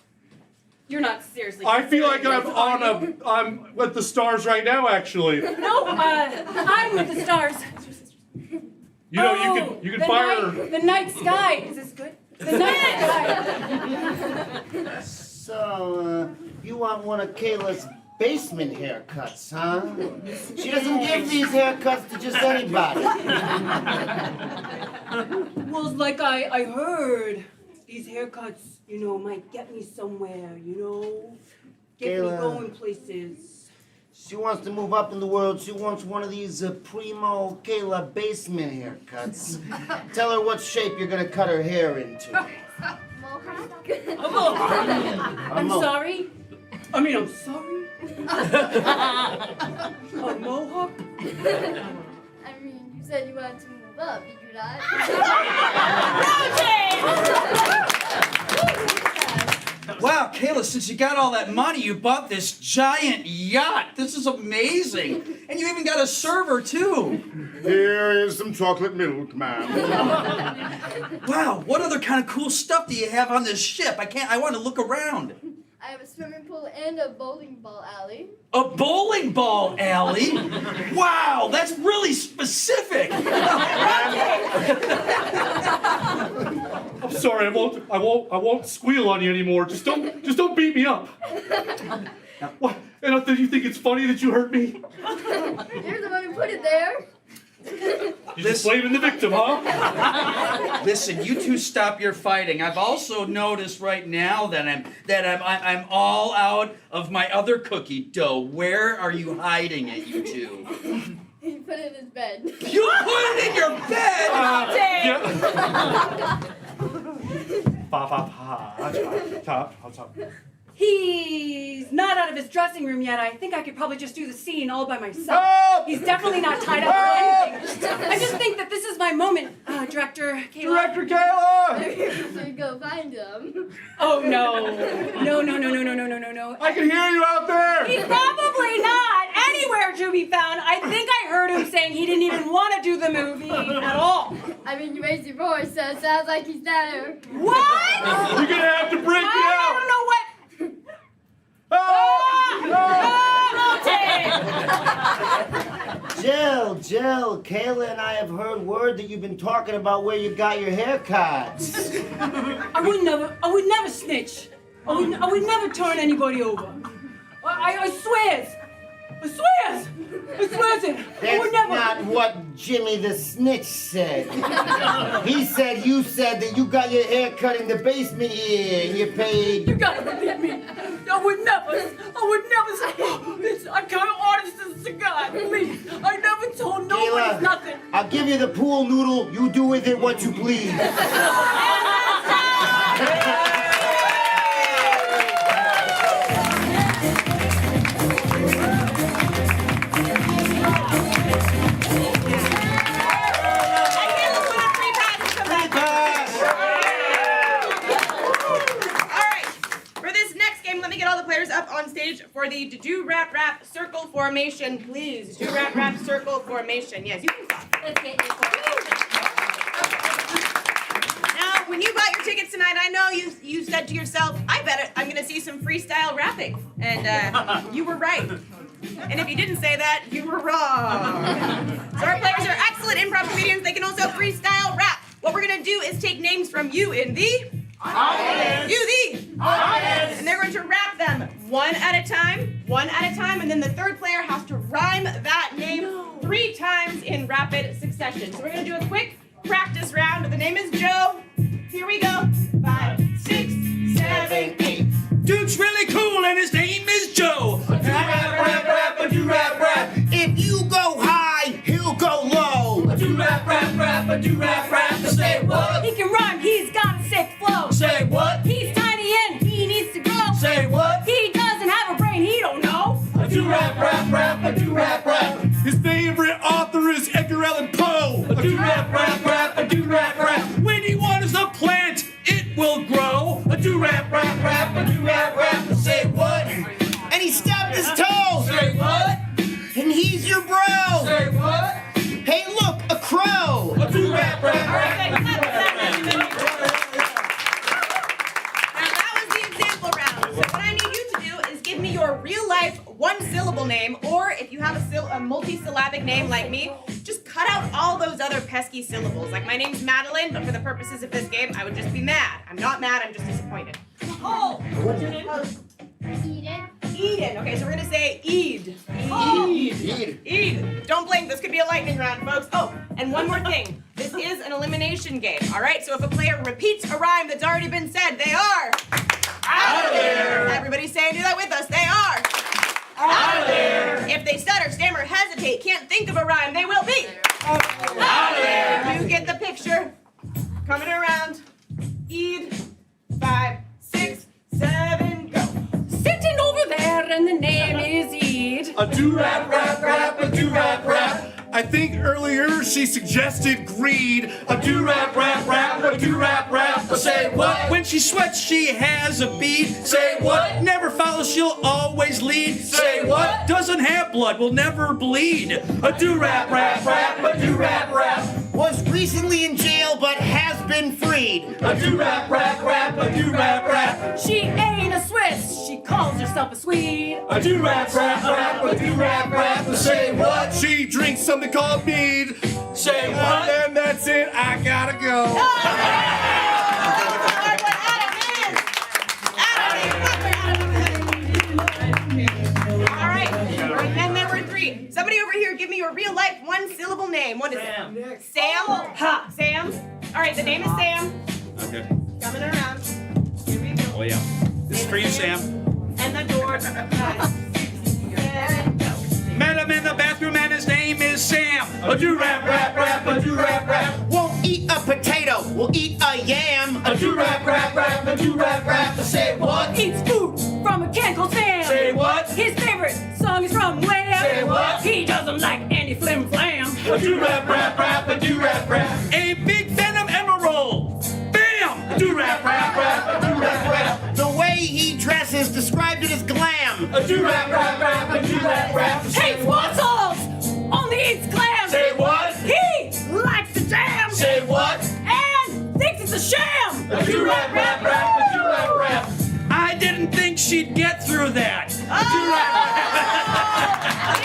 You're not seriously. I feel like I'm with the stars right now, actually. No, I'm with the stars. You know, you can fire. The night sky. Is this good? The night sky. So, you want one of Kayla's basement haircuts, huh? She doesn't give these haircuts to just anybody. Well, like I heard, these haircuts, might get me somewhere, get me Kayla. going places. She wants to move up in the world. She wants one of these primo Kayla basement haircuts. Tell her what shape you're gonna cut her hair into. I'm sorry. I'm sorry. A mohawk? You said you wanted to move up, did you not? Wow, Kayla, since you got all that money, you bought this giant yacht. This is amazing. And you even got a server, too. Here is some chocolate milk, ma'am. Wow, what other kind of cool stuff do you have on this ship? I want to look around. I I have a swimming pool and a bowling ball alley. A bowling ball alley? Wow, that's really specific. I'm sorry, I won't squeal on you anymore. Just don't beat me up. What? And do you think it's funny that you hurt me? You're the one who put it there. You're just blaming the victim, huh? Listen, you two stop your fighting. I've also noticed right now that I'm all out of my other cookie dough. Where are you hiding it, you two? He put it in his bed. You put it in your bed? He's not out of his dressing room yet. I think I could probably just do the scene all by myself. Help! He's definitely not tied up or anything. I just think that this is my moment, Director Kayla. Director Kayla! So you go find him. Oh, no. No. I can hear you out there! He's probably not anywhere to be found. I think I heard him saying he didn't even want to do the movie at all. I mean, you raised your voice, so it sounds like he's there. What? You're gonna have to break me I out! don't know what. Jill, Kayla and I have heard word that you've been talking about where you got your haircuts. I would never snitch. I would never turn anybody over. I swears. I swears it. I would That's never. not what Jimmy the Snitch said. He said you said that you got your hair cut in the basement here and you paid. You gotta believe me. I would never. I can't honest this to God. Please. I never told nobody Kayla, nothing. I'll give you the pool noodle. You do with it what you please. Up on stage for the do-rap-rap circle formation, please. Do-rap-rap circle formation. Yes, you can clap. Let's get you. Now, when you bought your tickets tonight, I know you said to yourself, I bet I'm going to see some freestyle rapping. And you were right. And if you didn't say that, you were wrong. So our players are excellent improv comedians. They can also freestyle rap. What we're going to do is take names from you in the audience. You, the audience. And they're going to rap them one at a time, and then the third player has to rhyme that name 3 times in rapid succession. So we're going to do a quick practice round. The name is Joe. Here we go. 5, 6, 7, 8. Dude's really cool and his name is Joe. A do-rap-rap. If you go high, he'll go low. A do-rap-rap. Say what? He can rhyme. He's got a sick flow. Say what? He's tiny and he needs to grow. Say what? He doesn't have a brain. He don't know. A do-rap-rap. His favorite author is Edgar Allan Poe. A do-rap-rap. When he waters a plant, it will grow. A do-rap-rap. Say what? And he stubbed his toe. Say what? And he's your bro. Say what? Hey, look, a crow. A do-rap-rap. Your real-life one-syllable name, or if you have a multi-syllabic name like me, just cut out all those other pesky syllables. Like my name's Madeline, but for the purposes of this game, I would just be mad. I'm not mad, I'm just disappointed. Oh, what's your name? Eden. Okay, so we're gonna say Eid. Eid. Don't blink, this could be a lightning round, folks. Oh, and one more thing. This is an elimination game, all right? So if a player repeats a rhyme that's already been said, they are out of there. Everybody say and do that with us. They are out of there. If they stutter, stammer, hesitate, can't think of a rhyme, they will be out of there. You get the picture. Coming around. Eid. 5, 6, 7, go. Sitting over there and the name is Eid. A do-rap. I think earlier she suggested greed. A do-rap. Say what? When she sweats, she has a bead. Say what? Never follows, she'll always lead. Say what? Doesn't have blood, will never bleed. A do-rap. was recently in jail but has been freed. A do-rap, rap, rap, a do-rap, rap. She ain't a Swiss, she calls herself a Swede. A do-rap, rap, rap, a do-rap, rap. Say what? She drinks something called mead. Say what? And that's it. I gotta go. All right, and there were three. Somebody over here, give me your real life one-syllable name. What is it? Sam. Ha. Sam. All right, the name is Sam. Okay. Coming around. Here we go. Oh, yeah. This is for you, Sam. And the door. Met him in the bathroom and his name is Sam. A do-rap, rap, rap, a do-rap, rap. Won't eat a potato, will eat a yam. A do-rap, rap, rap, a do-rap, rap. Say what? Eats food from a can called Sam. Say what? His favorite song is from Wham. Say what? He doesn't like any flim flam. A do-rap, rap, rap, a do-rap, rap. A big venom emerald. Bam! A do-rap, rap, rap, a do-rap, rap. The way he dresses described it as glam. A do-rap, rap, rap, a do-rap, rap. Hates wassals, only eats clams. Say what? He likes to jam. Say what? And thinks it's a sham. A do-rap, rap, rap, a do-rap, rap. I didn't think she'd get through that. A do-rap, rap.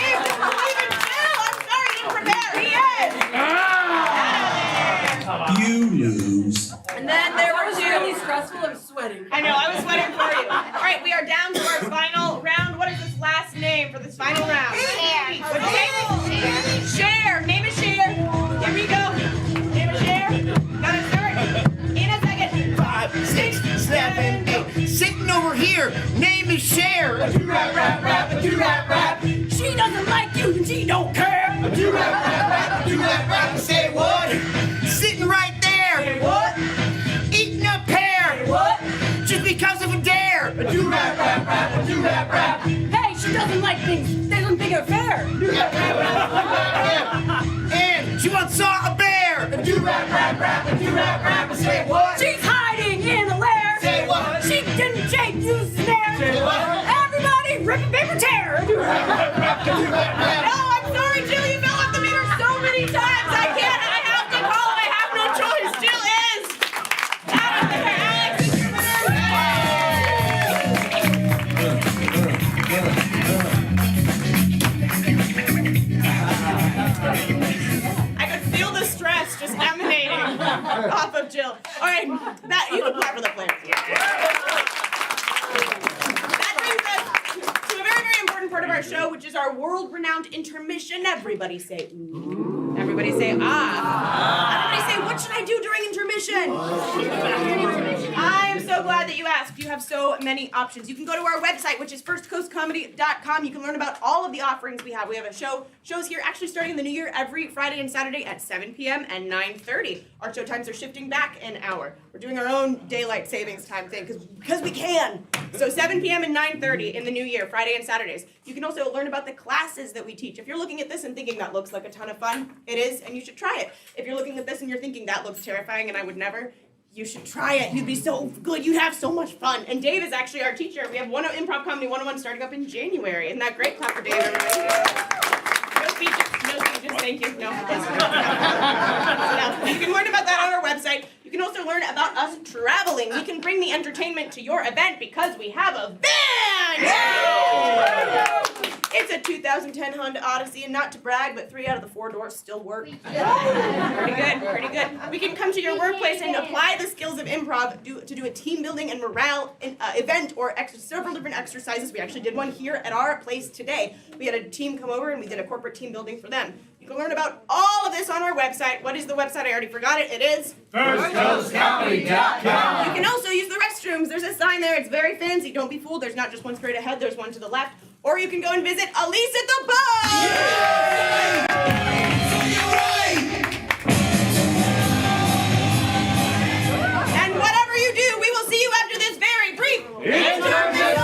Even Jill, I'm sorry, you didn't prepare. He is. You lose. And then there were That was two. really stressful. I'm sweating. I know, I was sweating for you. All right, we are down to our final round. What is this last name for this final round? Share. What'd you say? Share. Name is Share. Here we go. Name is Share. Gotta start in a second. 5, 6, 7, 8. Sitting over here, name is Cher. A do-rap, rap, rap, a do-rap, rap. She doesn't like you and she don't care. A do-rap, rap, rap, a do-rap, rap. Say what? Sitting right there, Say what? eating a pear. What? Just because of a dare. A do-rap, rap, rap, a do-rap, rap. Hey, she doesn't like things. They don't think are fair. And she once saw a bear. A do-rap, rap, rap, a do-rap, rap. Say what? She's hiding in a lair. Say what? She didn't shake, use snare. Say what? Everybody rip and paper tear. No, I'm sorry, Jill. You fell off the meter so many times. I can't. I have to call it. I have no choice. Jill is out of there. Alex is your I could feel the stress just emanating off of Jill. All right, that you can clap for the players. That brings us to a very, very important part of our show, which is our world-renowned intermission. Everybody say ooh. Everybody say ah. Everybody say, what should I do during intermission? I am so glad that you asked. You have so many options. You can go to our website, which is firstcoastcomedy.com. You can learn about all of the offerings we have. We have shows here actually starting in the new year every Friday and Saturday at 7 p.m. and 9:30. Our show times are shifting back an hour. We're doing our own daylight savings time thing because we can. So 7 p.m. and 9:30 in the new year, Friday and Saturdays. You can also learn about the classes that we teach. If you're looking at this and thinking that looks like a ton of fun, it is, and you should try it. If you're looking at this and you're thinking that looks terrifying and I would never, you should try it. You'd be so good. You'd have so much fun. And Dave is actually our teacher. We have Improv Comedy 101 starting up in January. Isn't that great? Clap for Dave, everybody. No speeches, thank you. No. You can learn about that on our website. You can also learn about us traveling. We can bring the entertainment to your event because we have a van! It's a 2010 Honda Odyssey, and not to brag, but 3 out of the 4 doors still work. Pretty good, pretty good. We can come to your workplace and apply the skills of improv to do a team building and morale event or several different exercises. We actually did one here at our place today. We had a team come over and we did a corporate team building for them. You can learn about all of this on our website. What is the website? I already forgot it. It is firstcoastcomedy.com. You can also use the restrooms. There's a sign there. It's very fancy. Don't be fooled. There's not just one straight ahead. There's one to the left. Or you can go and visit Elise at the Bar. And whatever you do, we will see you after this very brief intermission.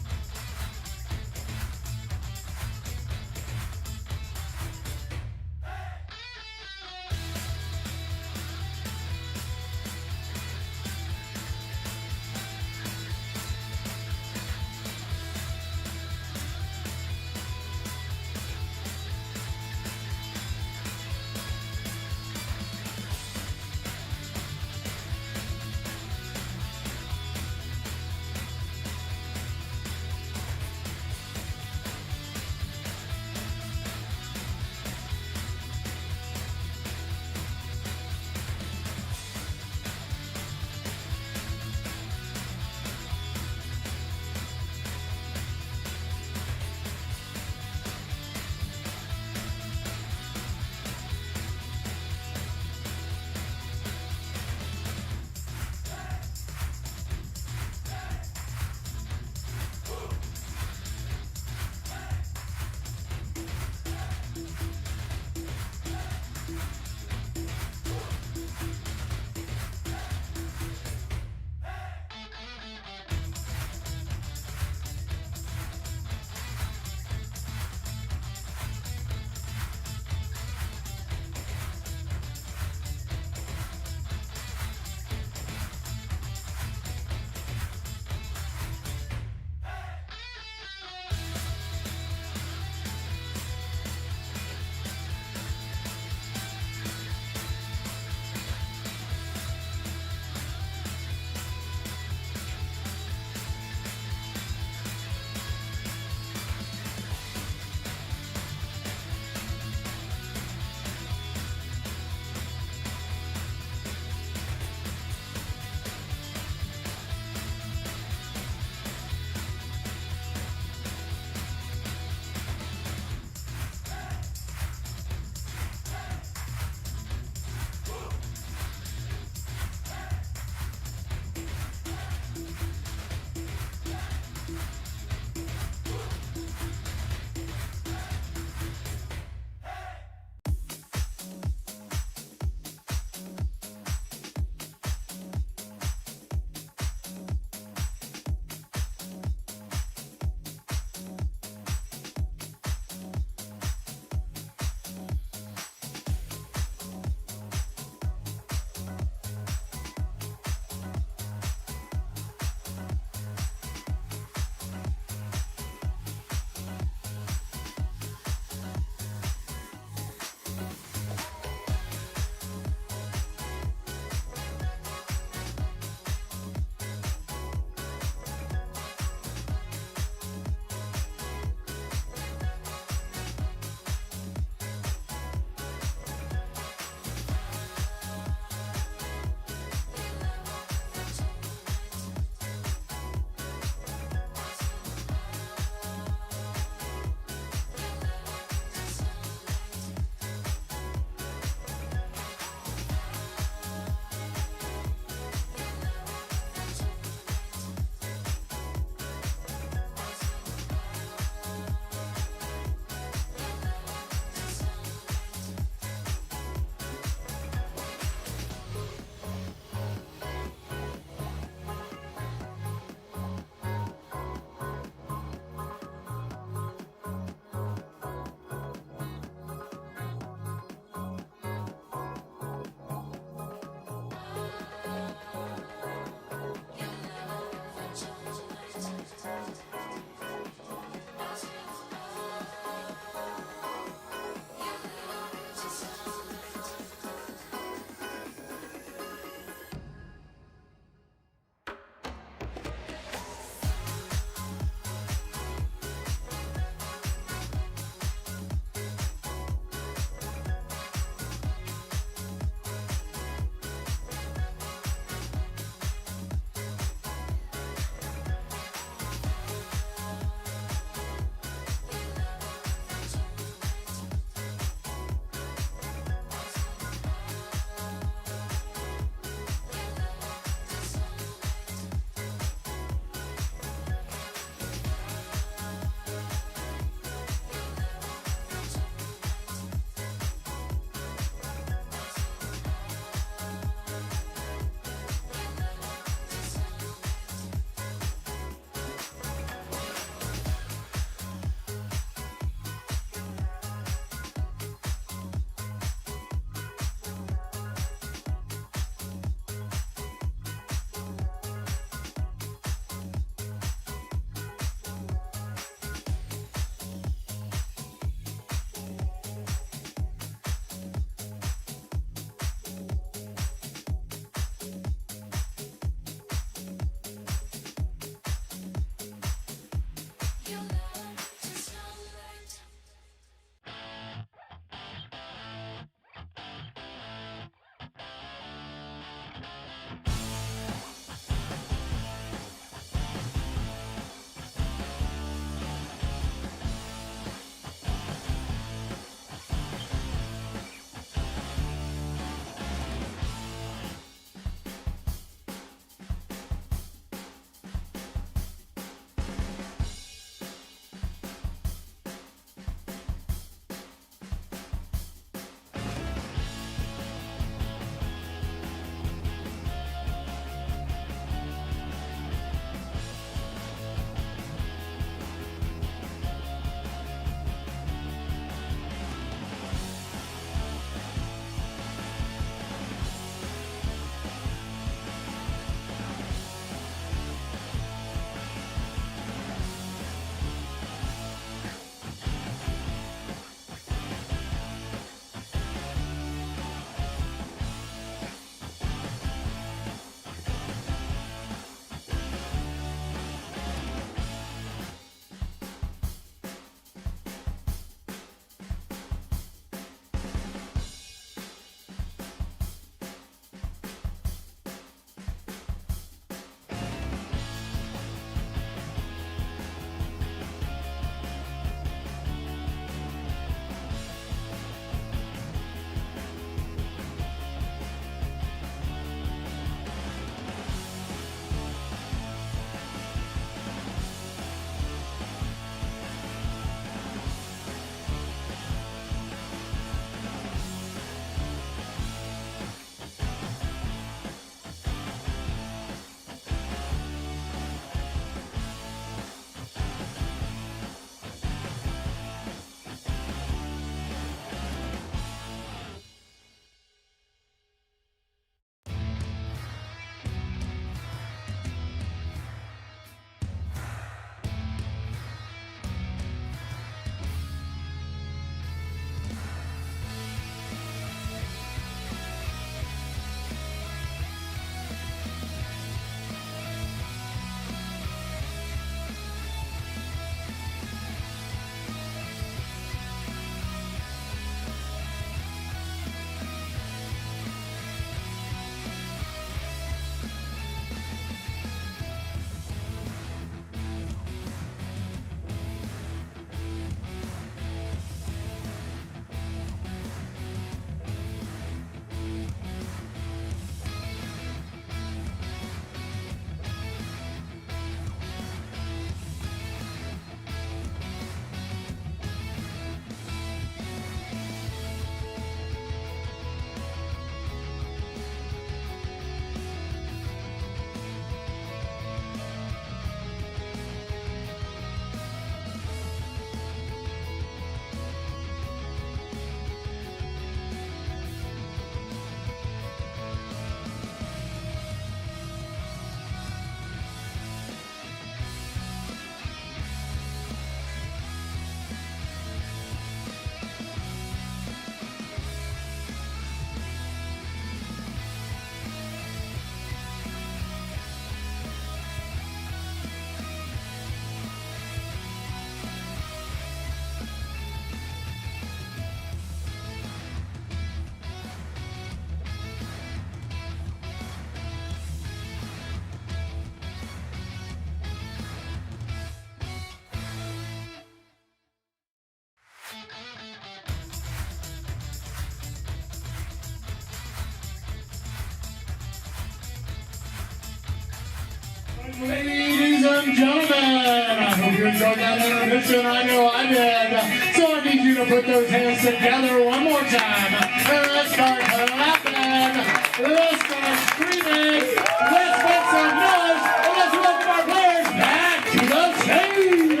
Ladies and gentlemen, I hope you enjoyed that intermission. I know I did. So I need you to put those hands together one more time. Let's start clapping. Let's start screaming. Let's make some noise. And let's welcome our players back to the stage.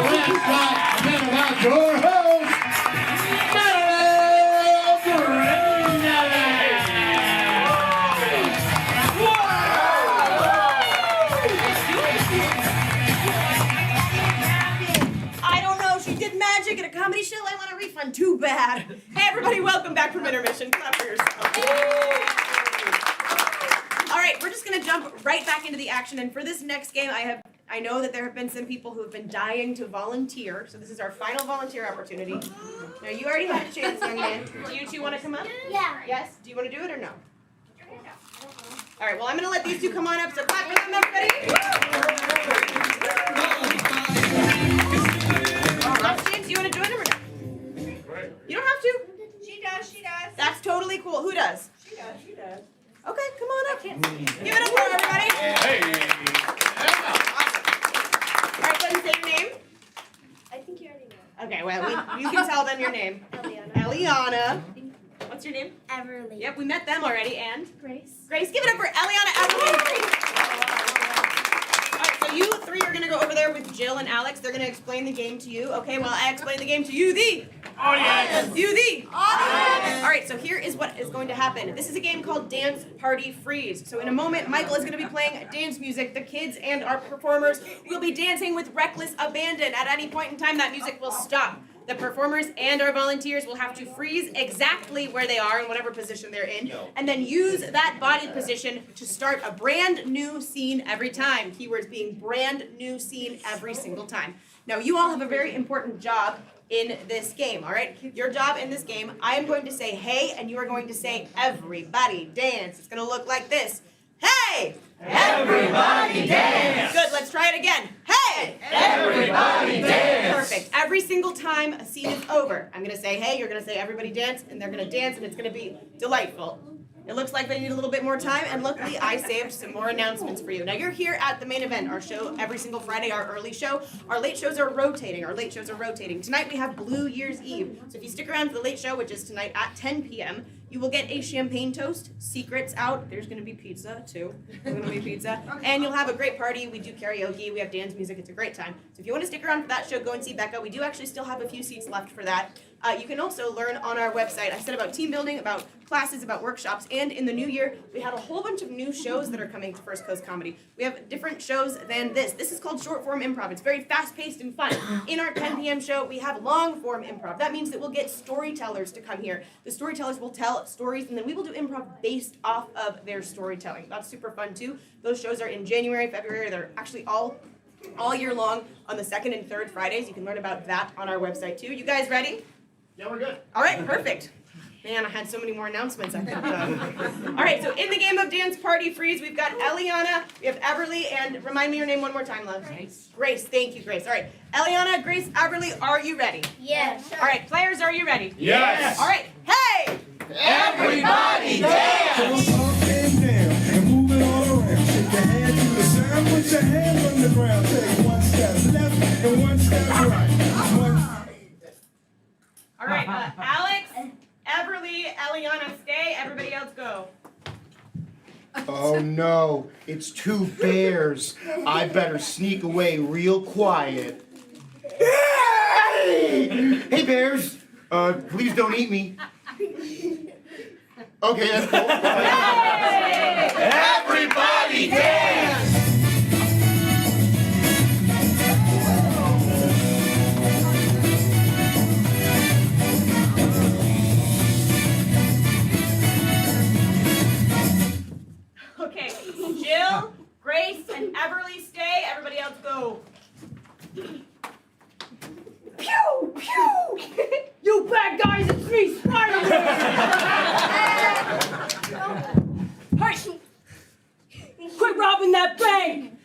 Let's talk about your host, At a comedy show, I want a refund. Too bad. Hey, everybody, welcome back from intermission. Clap for yourself. All right, we're just gonna jump right back into the action. And for this next game, I know that there have been some people who have been dying to volunteer. So this is our final volunteer opportunity. Now, you already had a chance, young man. Do you two want to come up? Yeah. Yes. Do you want to do it or no? All right. Well, I'm gonna let these two come on up. So clap for them, everybody. James, do you want to join them or no? You don't have to. She does, she does. That's totally cool. Who does? She does, she does. Okay, come on up. Give it up for everybody. All right, go ahead and say your name. I think you already know. Okay, well, you can tell them your name. Eliana. What's your name? Everly. Yep, we met them already. And? Grace. Grace, give it up for Eliana, Everly, and Grace. All right, so you three are going to go over there with Jill and Alex. They're going to explain the game to you. Okay, well, I explain the game to you, the Audience. You, the audience. All right, so here is what is going to happen. This is a game called Dance Party Freeze. So in a moment, Michael is going to be playing dance music. The kids and our performers will be dancing with reckless abandon. At any point in time, that music will stop. The performers and our volunteers will have to freeze exactly where they are in whatever position they're in, and then use that body position to start a brand new scene every time. Keywords being brand new scene every single time. Now, you all have a very important job in this game, all right? Your job in this game, I am going to say hey, and you are going to say everybody dance. It's going to look like this. Hey! Everybody dance! Good, let's try it again. Hey! Everybody dance! Perfect. Every single time a scene is over, I'm going to say hey, you're going to say everybody dance, and they're going to dance, and it's going to be delightful. It looks like they need a little bit more time, and luckily I saved some more announcements for you. Now, you're here at the main event, our show every single Friday, our early show. Our late shows are rotating. Tonight we have Blue Year's Eve. So if you stick around for the late show, which is tonight at 10 p.m., you will get a champagne toast, secrets out. There's going to be pizza, too. There's going to be pizza. And you'll have a great party. We do karaoke. We have dance music. It's a great time. So if you want to stick around for that show, go and see Becca. We do actually still have a few seats left for that. You can also learn on our website. I said about team building, about classes, about workshops, and in the new year, we had a whole bunch of new shows that are coming to First Coast Comedy. We have different shows than this. This is called short form improv. It's very fast-paced and fun. In our 10 p.m. show, we have long form improv. That means that we'll get storytellers to come here. The storytellers will tell stories, and then we will do improv based off of their storytelling. That's super fun, too. Those shows are in January, February. They're actually all year long on the second and third Fridays. You can learn about that on our website, too. You guys ready? Yeah, we're good. All right, perfect. Man, I had so many more announcements I could have done. All right, so in the game of Dance Party Freeze, we've got Eliana, we have Everly, and remind me your name one more time, love. Grace. Grace, thank you, Grace. All right, Eliana, Grace, Everly, are you ready? Yes. All right, players, are you ready? Yes. All right, hey! Everybody dance! Up and down and move it all around. Shake your hand to the sound, put your hand on the ground. Take one step left and one step right. All right, Alex, Everly, Eliana, stay. Everybody else go. Oh no, it's two bears. I better sneak away real quiet. Hey bears, please don't eat me. Okay, that's cool. Everybody dance! Okay, Jill, Grace, and Everly stay. Everybody else go. Pew! Pew! You bad guys, it's me, Spider-Man! Hey! Quit robbing that bank!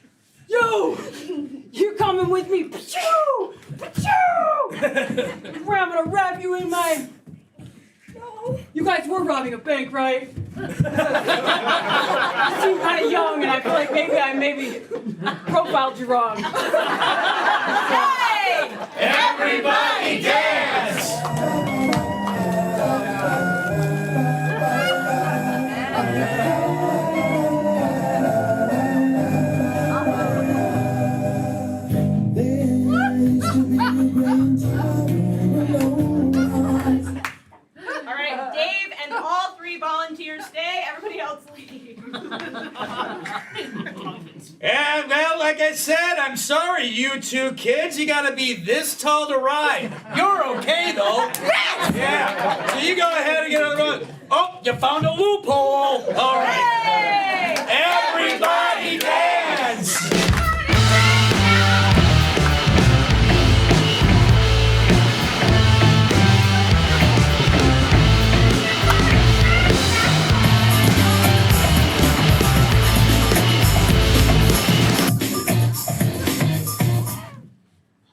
You're coming with me! Pachoo! Pachoo! I'm gonna wrap you in my... You guys were robbing a bank, right? baby. Profiled you wrong. Hey! Everybody dance! All right, Dave and all 3 volunteers stay. Everybody else leave. And well, like I said, I'm sorry, you 2 kids. You gotta be this tall to ride. You're okay though. Yeah. So you go ahead and get on the road. Oh, you found a loophole. All right. Hey! Everybody dance.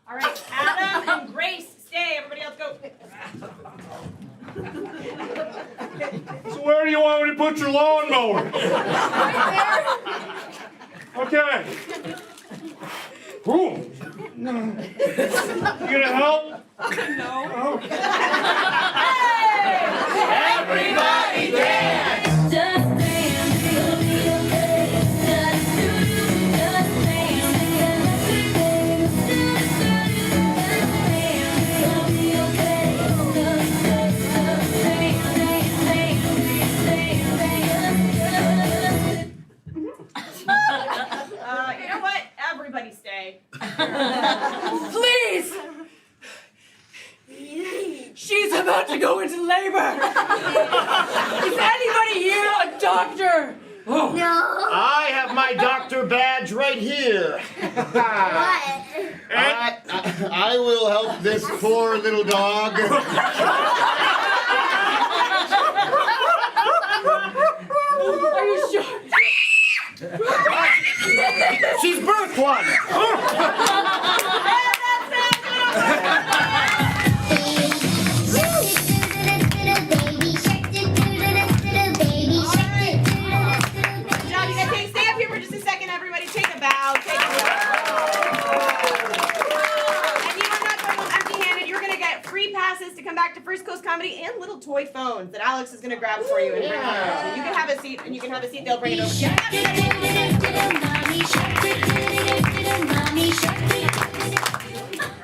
All right, Adam and Grace stay. Everybody else go. So where do you want me to put your lawnmower? Okay. Ooh. You gonna help? No. Everybody dance. You know what? Everybody stay. Please! She's about to go into labor. Is anybody here a doctor? No. I have my doctor badge right here. What? I will help this poor little dog. Are you sure? She's birthed one. Good job, you guys. Hey, stay up here for just a second, everybody. Take a bow. Take a bow. And you are not going home empty-handed. You're going to get free passes to come back to First Coast Comedy and little toy phones that Alex is going to grab for you and bring over. So you can have a seat, and you can have a seat. They'll bring it over to you.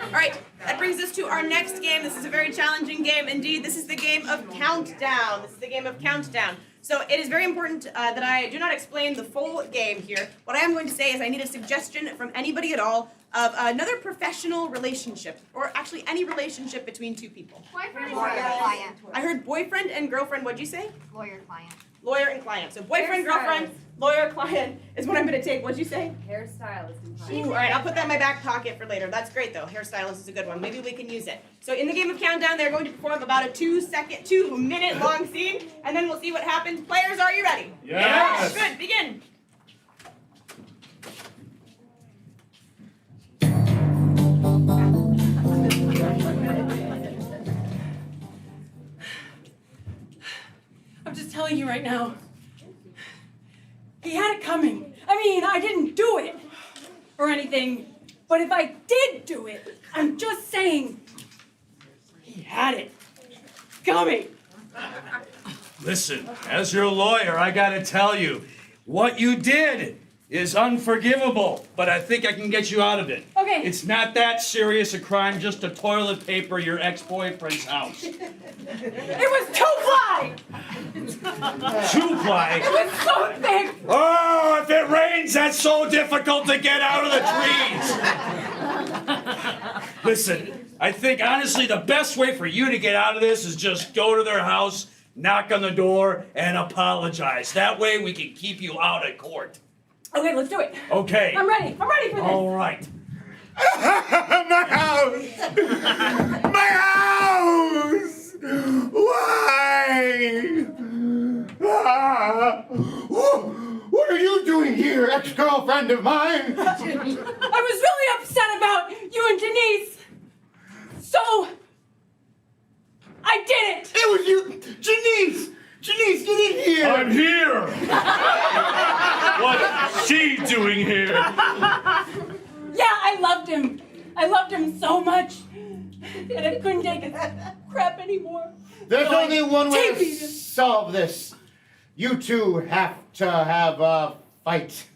All right, that brings us to our next game. This is a very challenging game indeed. This is the game of Countdown. This is the game of Countdown. So it is very important that I do not explain the full game here. What I am going to say is I need a suggestion from anybody at all of another professional relationship, or actually any relationship between 2 people. Boyfriend and client. I heard boyfriend and girlfriend. What'd you say? Lawyer client. Lawyer and client. So boyfriend, girlfriend, lawyer, client is what I'm going to take. What'd you say? Hairstylist and Ooh, all right, I'll put that in my back pocket for later. That's great, though. Hairstylist is a good one. Maybe we can use it. So in the game of Countdown, they're going to perform about a 2-minute long scene, and then we'll see what happens. Players, are you ready? Yes. Good, begin. I'm just telling you right now. He had it coming. I mean, I didn't do it or anything, but if I did do it, I'm just saying he had it coming. Listen, as your lawyer, I gotta tell you, what you did is unforgivable, but I think I can get you out of it. Okay. It's not that serious a crime, just to toilet paper your ex-boyfriend's house. It was 2-ply. 2-ply? It was so thick. Oh, if it rains, that's so difficult to get out of the trees. Listen, I think honestly the best way for you to get out of this is just go to their house, knock on the door, and apologize. That way we can keep you out of court. Okay, let's do it. Okay. I'm ready. I'm ready for this. All right. My house! My house! Why? What are you doing here, ex-girlfriend of mine? I was really upset about you and Denise. So, I did it. It was you, Janice! Janice, get in here! I'm here! What? she doing here? Yeah, I loved him. I loved him so much that I couldn't take his crap anymore. There's So I only one way to taped him. solve this. You two have to have a fight.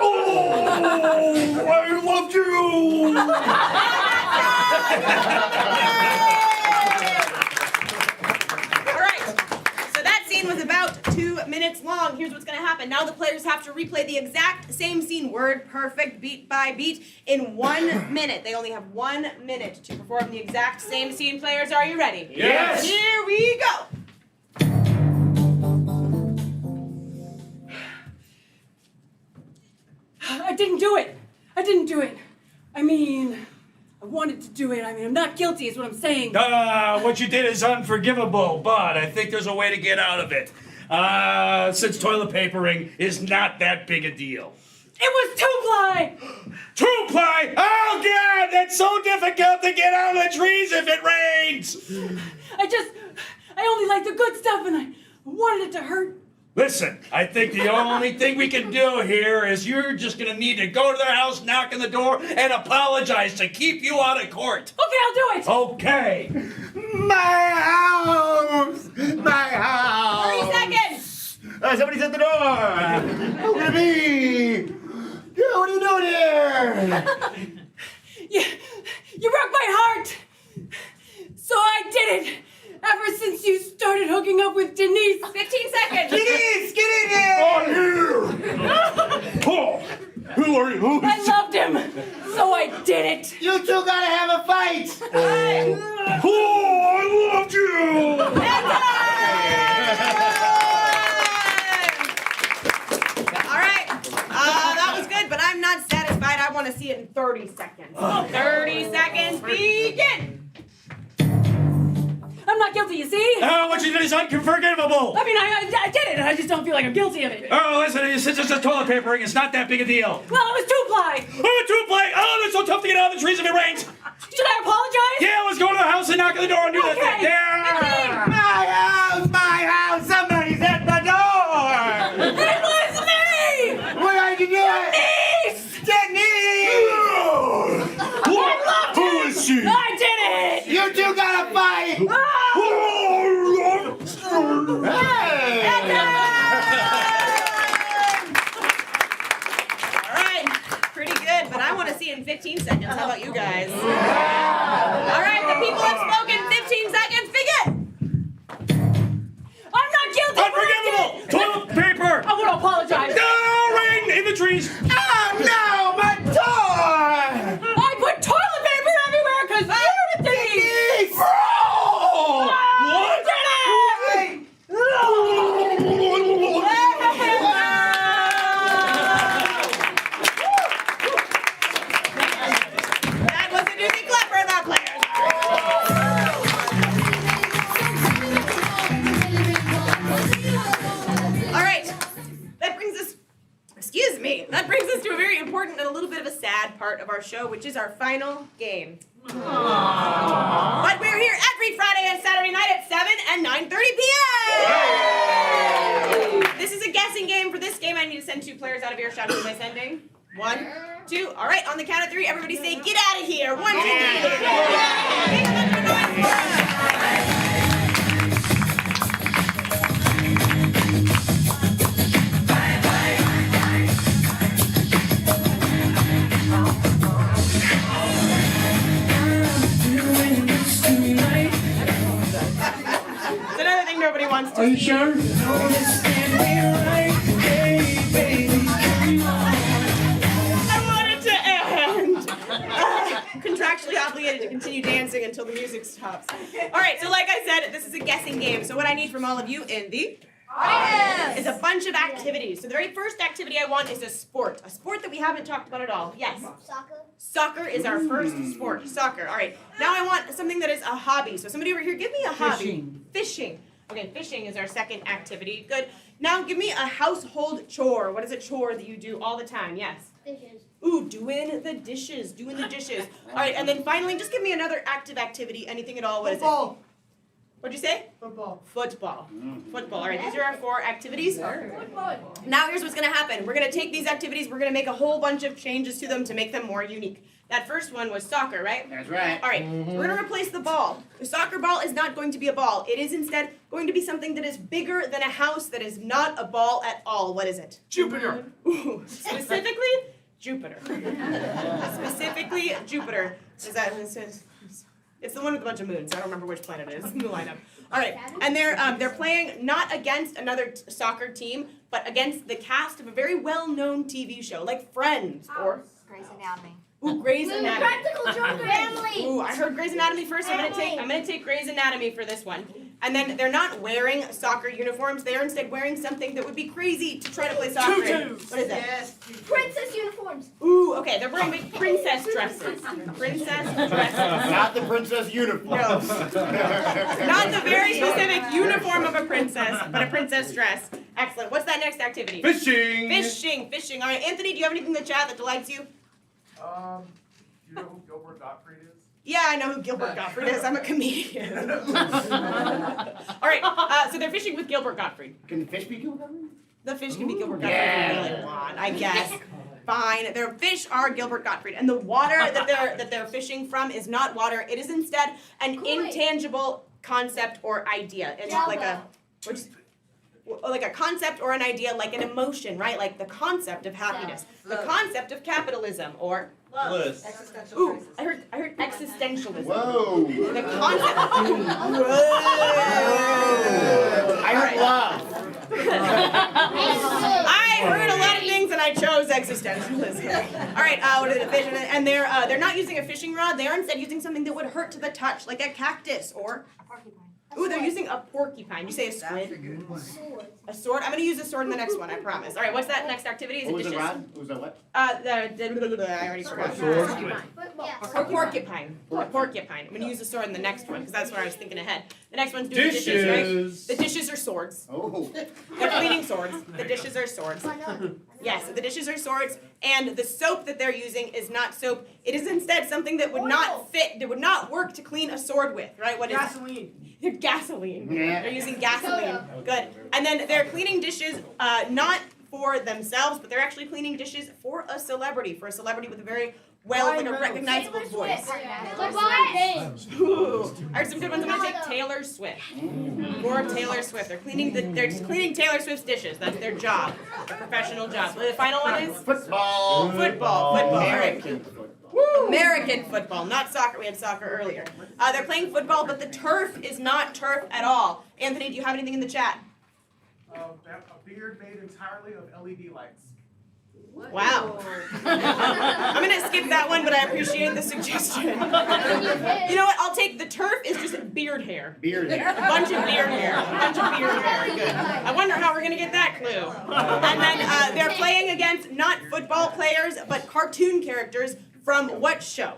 Oh, I loved you. All right. So that scene was about 2 minutes long. Here's what's going to happen. Now the players have to replay the exact same scene, word perfect, beat by beat, in 1 minute. They only have 1 minute to perform the exact same scene. Players, are you ready? Yes. Here we go. I didn't do it. I didn't do it. I mean, I wanted to do it. I mean, I'm not guilty is what I'm saying. What you did is unforgivable, but I think there's a way to get out of it. Since toilet papering is not that big a deal. It was two-ply. Two-ply? Oh, God, that's so difficult to get out of the trees if it rains. I only like the good stuff and I wanted it to hurt. Listen, I think the only thing we can do here is you're just gonna need to go to their house, knock on the door, and apologize to keep you out of court. Okay, I'll do it. Okay. My house! My house! 30 seconds. Somebody's at the door! Who could it be? Yeah, what are you doing here? You broke my heart. So I did it. Ever since you started hooking up with Denise. 15 seconds. Denise, get in here! I'm here! Oh, who are you? I loved him. So I did it. You two gotta have a fight! Oh, I loved you! All right. That was good, but I'm not satisfied. I want to see it in 30 seconds. 30 seconds, begin. I'm not guilty, you see? What you did is unforgivable. I mean, I did it, and I just don't feel like I'm guilty of it. Oh, listen, since it's just toilet papering, it's not that big a deal. Well, it was two-ply. Oh, two-ply! Oh, it's so tough to get out of the trees if it rains. Should I apologize? Yeah, let's go to the house and knock on the door and do that Okay. thing. Yeah! My house! Somebody's at the door! It was me! What are you doing? Denise! What? Who is she? I did it! You two gotta fight! Hey! All right. Pretty good, but I want to see it in 15 seconds. How about you guys? All right, the people have spoken. 15 seconds, begin. I'm not guilty! Unforgivable! Toilet paper! I want to apologize. No, rain in the trees! Oh no, my door! I put toilet paper everywhere because you did it! Denise! Oh! What? Did it! That was a doozy clap for the players. All right. That brings us to a very important and a little bit of a sad part of our show, which is our final game. But we're here every Friday and Saturday night at 7 and 9:30 p.m. This is a guessing game. For this game, I need to send 2 players out of earshot. Who am I sending? 1, 2. All right, on the count of 3, everybody say, "Get out of here!" 1, 2, 3. It's another thing nobody wants to Are you see. sure? I want it to end. Contractually obligated to continue dancing until the music stops. All right, so like I said, this is a guessing game. So what I need from all of you in the audience is a bunch of activities. So the very first activity I want is a sport that we haven't talked about at all. Yes? Soccer. Soccer is our first sport. Soccer. All right. Now I want something that is a hobby. So somebody over here, give me a hobby. Fishing. Okay, fishing is our second activity. Good. Now give me a household chore. What is a chore that you do all the time? Yes. Dishes. Ooh, doing the dishes. All right, and then finally, just give me another active activity, anything at all. What is it? What'd you say? Football. Football. Football. All right, these are our 4 activities. Now here's what's going to happen. We're going to take these activities, we're going to make a whole bunch of changes to them to make them more unique. That first one was soccer, right? That's right. All right, we're going to replace the ball. The soccer ball is not going to be a ball. It is instead going to be something that is bigger than a house that is not a ball at all. What is it? Jupiter. Ooh, specifically, Jupiter. Specifically, Jupiter. It's the one with a bunch of moons. I don't remember which planet it is in the lineup. All right, and they're playing not against another soccer team, but against the cast of a very well-known TV show, like Friends or Grey's Anatomy. Ooh, Grey's Anatomy. Practical Joke Family. Ooh, I heard Grey's Anatomy first. I'm gonna take Grey's Anatomy for this one. And then they're not wearing soccer uniforms. They are instead wearing something that would be crazy to try to play soccer in. What is that? Yes. Princess uniforms. Ooh, okay, they're wearing big princess dresses. Princess dresses. Not the princess uniform. No. Not the very specific uniform of a princess, but a princess dress. Excellent. What's that next activity? Fishing. Fishing. All right, Anthony, do you have anything in the chat that delights you? You know who Gilbert Gottfried is? Yeah, I know who Gilbert Gottfried is. I'm a comedian. All right, so they're fishing with Gilbert Gottfried. Can the fish be Gilbert? The fish can be Gilbert Gottfried if you really want, I guess. Fine. Their fish are Gilbert Gottfried, and the water that they're fishing from is not water. It is instead an intangible concept or idea. It's like a concept or an idea, like an emotion, right? Like the concept of happiness, the concept of capitalism, or Bliss. ooh, I heard existentialism. Whoa. The concept. Whoa. I heard love. I heard a lot of things and I chose existentialism. All right, what are the fish? And they're not using a fishing rod. They are instead using something that would hurt to the touch, like a cactus or. Ooh, they're using a porcupine. You say a squid? A sword? I'm going to use a sword in the next one, I promise. All right, what's that next activity? Is it What was dishes? the rod? What was that what? I already forgot. A porcupine. A porcupine. I'm going to use a sword in the next one because that's where I was thinking ahead. The next one's doing the dishes, right? The dishes are swords. Oh. They're cleaning swords. The dishes are swords. Yes, the dishes are swords, and the soap that they're using is not soap. It is instead something that would not fit, that would not work to clean a sword with, right? What is Gasoline. They're gasoline. Yeah. They're using gasoline. Good. And then they're cleaning dishes not for themselves, but they're actually cleaning dishes for a celebrity with a very recognizable voice. Ooh. All right, some good ones. I'm gonna take Taylor Swift. For Taylor Swift, they're cleaning Taylor Swift's dishes. That's their job, their professional job. The final one is Football. Football. All right. American football. American football, not soccer. We had soccer earlier. They're playing football, but the turf is not turf at all. Anthony, do you have anything in the chat? A beard made entirely of LED lights. Wow. I'm going to skip that one, but I appreciate the suggestion. You know what? I'll take the turf is just beard hair. Beard. A bunch of beard hair. Good. I wonder how we're going to get that clue. And then they're playing against not football players, but cartoon characters from what show?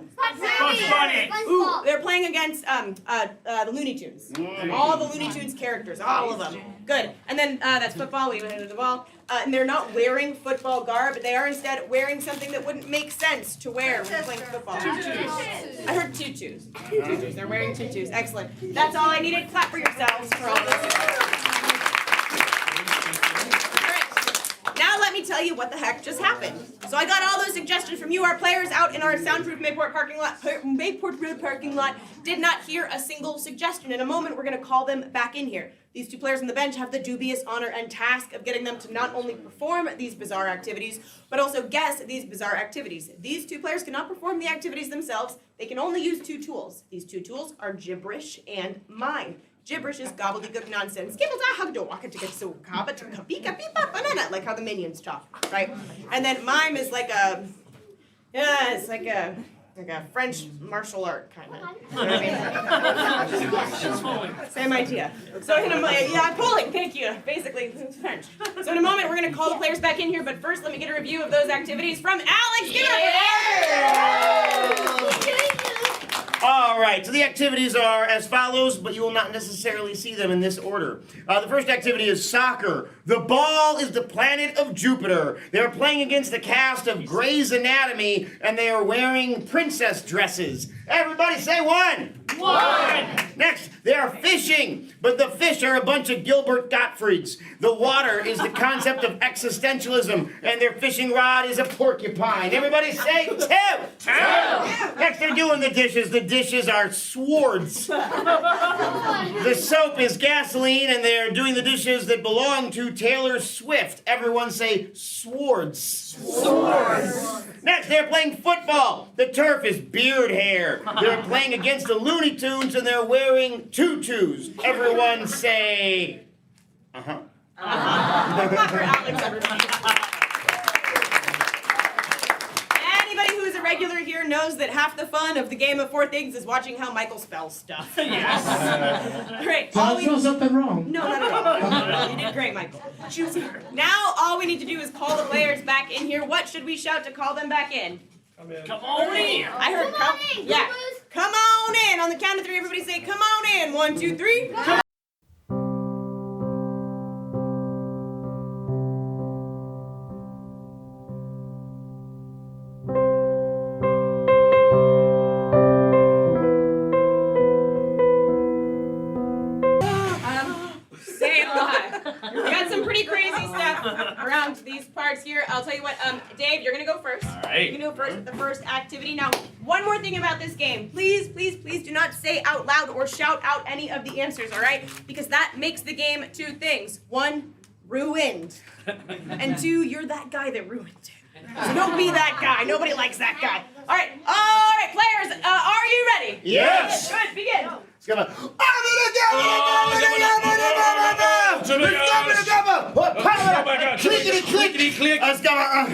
Ooh, they're playing against the Looney Tunes. All the Looney Tunes characters, all of them. Good. And then that's football. We went into the ball. And they're not wearing football garb. They are instead wearing something that wouldn't make sense to wear when playing football. I heard tutus. Tutus. They're wearing tutus. Excellent. That's all I needed. Clap for yourselves for all this. Now let me tell you what the heck just happened. So I got all those suggestions from you. Our players out in our soundproof Mayport parking lot did not hear a single suggestion. In a moment, we're going to call them back in here. These two players on the bench have the dubious honor and task of getting them to not only perform these bizarre activities, but also guess these bizarre activities. These two players cannot perform the activities themselves. They can only use two tools. These two tools are gibberish and mime. Gibberish is gobbledygook nonsense. Like how the minions talk, right? And then mime is like a, it's like a French martial art kind of. You know what I mean? Same idea. So I'm pulling. Thank you. Basically, it's French. So in a moment, we're going to call the players back in here. But first, let me get a review of those activities from Alex. Give it up for Alex. All right, so the activities are as follows, but you will not necessarily see them in this order. The first activity is soccer. The ball is the planet of Jupiter. They are playing against the cast of Grey's Anatomy, and they are wearing princess dresses. Everybody say one. One. Next, they are fishing, but the fish are a bunch of Gilbert Gottfrieds. The water is the concept of existentialism, and their fishing rod is a porcupine. Everybody say two. Two. Next, they're doing the dishes. The dishes are swords. The soap is gasoline, and they're doing the dishes that belong to Taylor Swift. Everyone say swords. Swords. Next, they're playing football. The turf is beard hair. They're playing against the Looney Tunes, and they're wearing tutus. Everyone say, uh-huh. Clap for Alex, everybody. Anybody who is a regular here knows that half the fun of the game of four things is watching how Michael spells stuff. Yes. All right. Did I spell something wrong? No, not at all. You did great, Michael. Now all we need to do is call the players back in here. What should we shout to call them back in? Come on in. I heard Come on in, Yeah. Goobers. Come on in. On the count of three, everybody say, come on in. 1, 2, 3. Come Say hi. We got some pretty crazy stuff around these parts here. I'll tell you what, Dave, you're gonna go first. All right. You can go first with the first activity. Now, one more thing about this game. Please, please, please do not say out loud or shout out any of the answers, all right? Because that makes the game two things. One, ruined. And two, you're that guy that ruined it. So don't be that guy. Nobody likes that guy. All right, players, are you ready? Yes. Good, begin. It's gonna. Clickety click. Clickety click. It's gonna.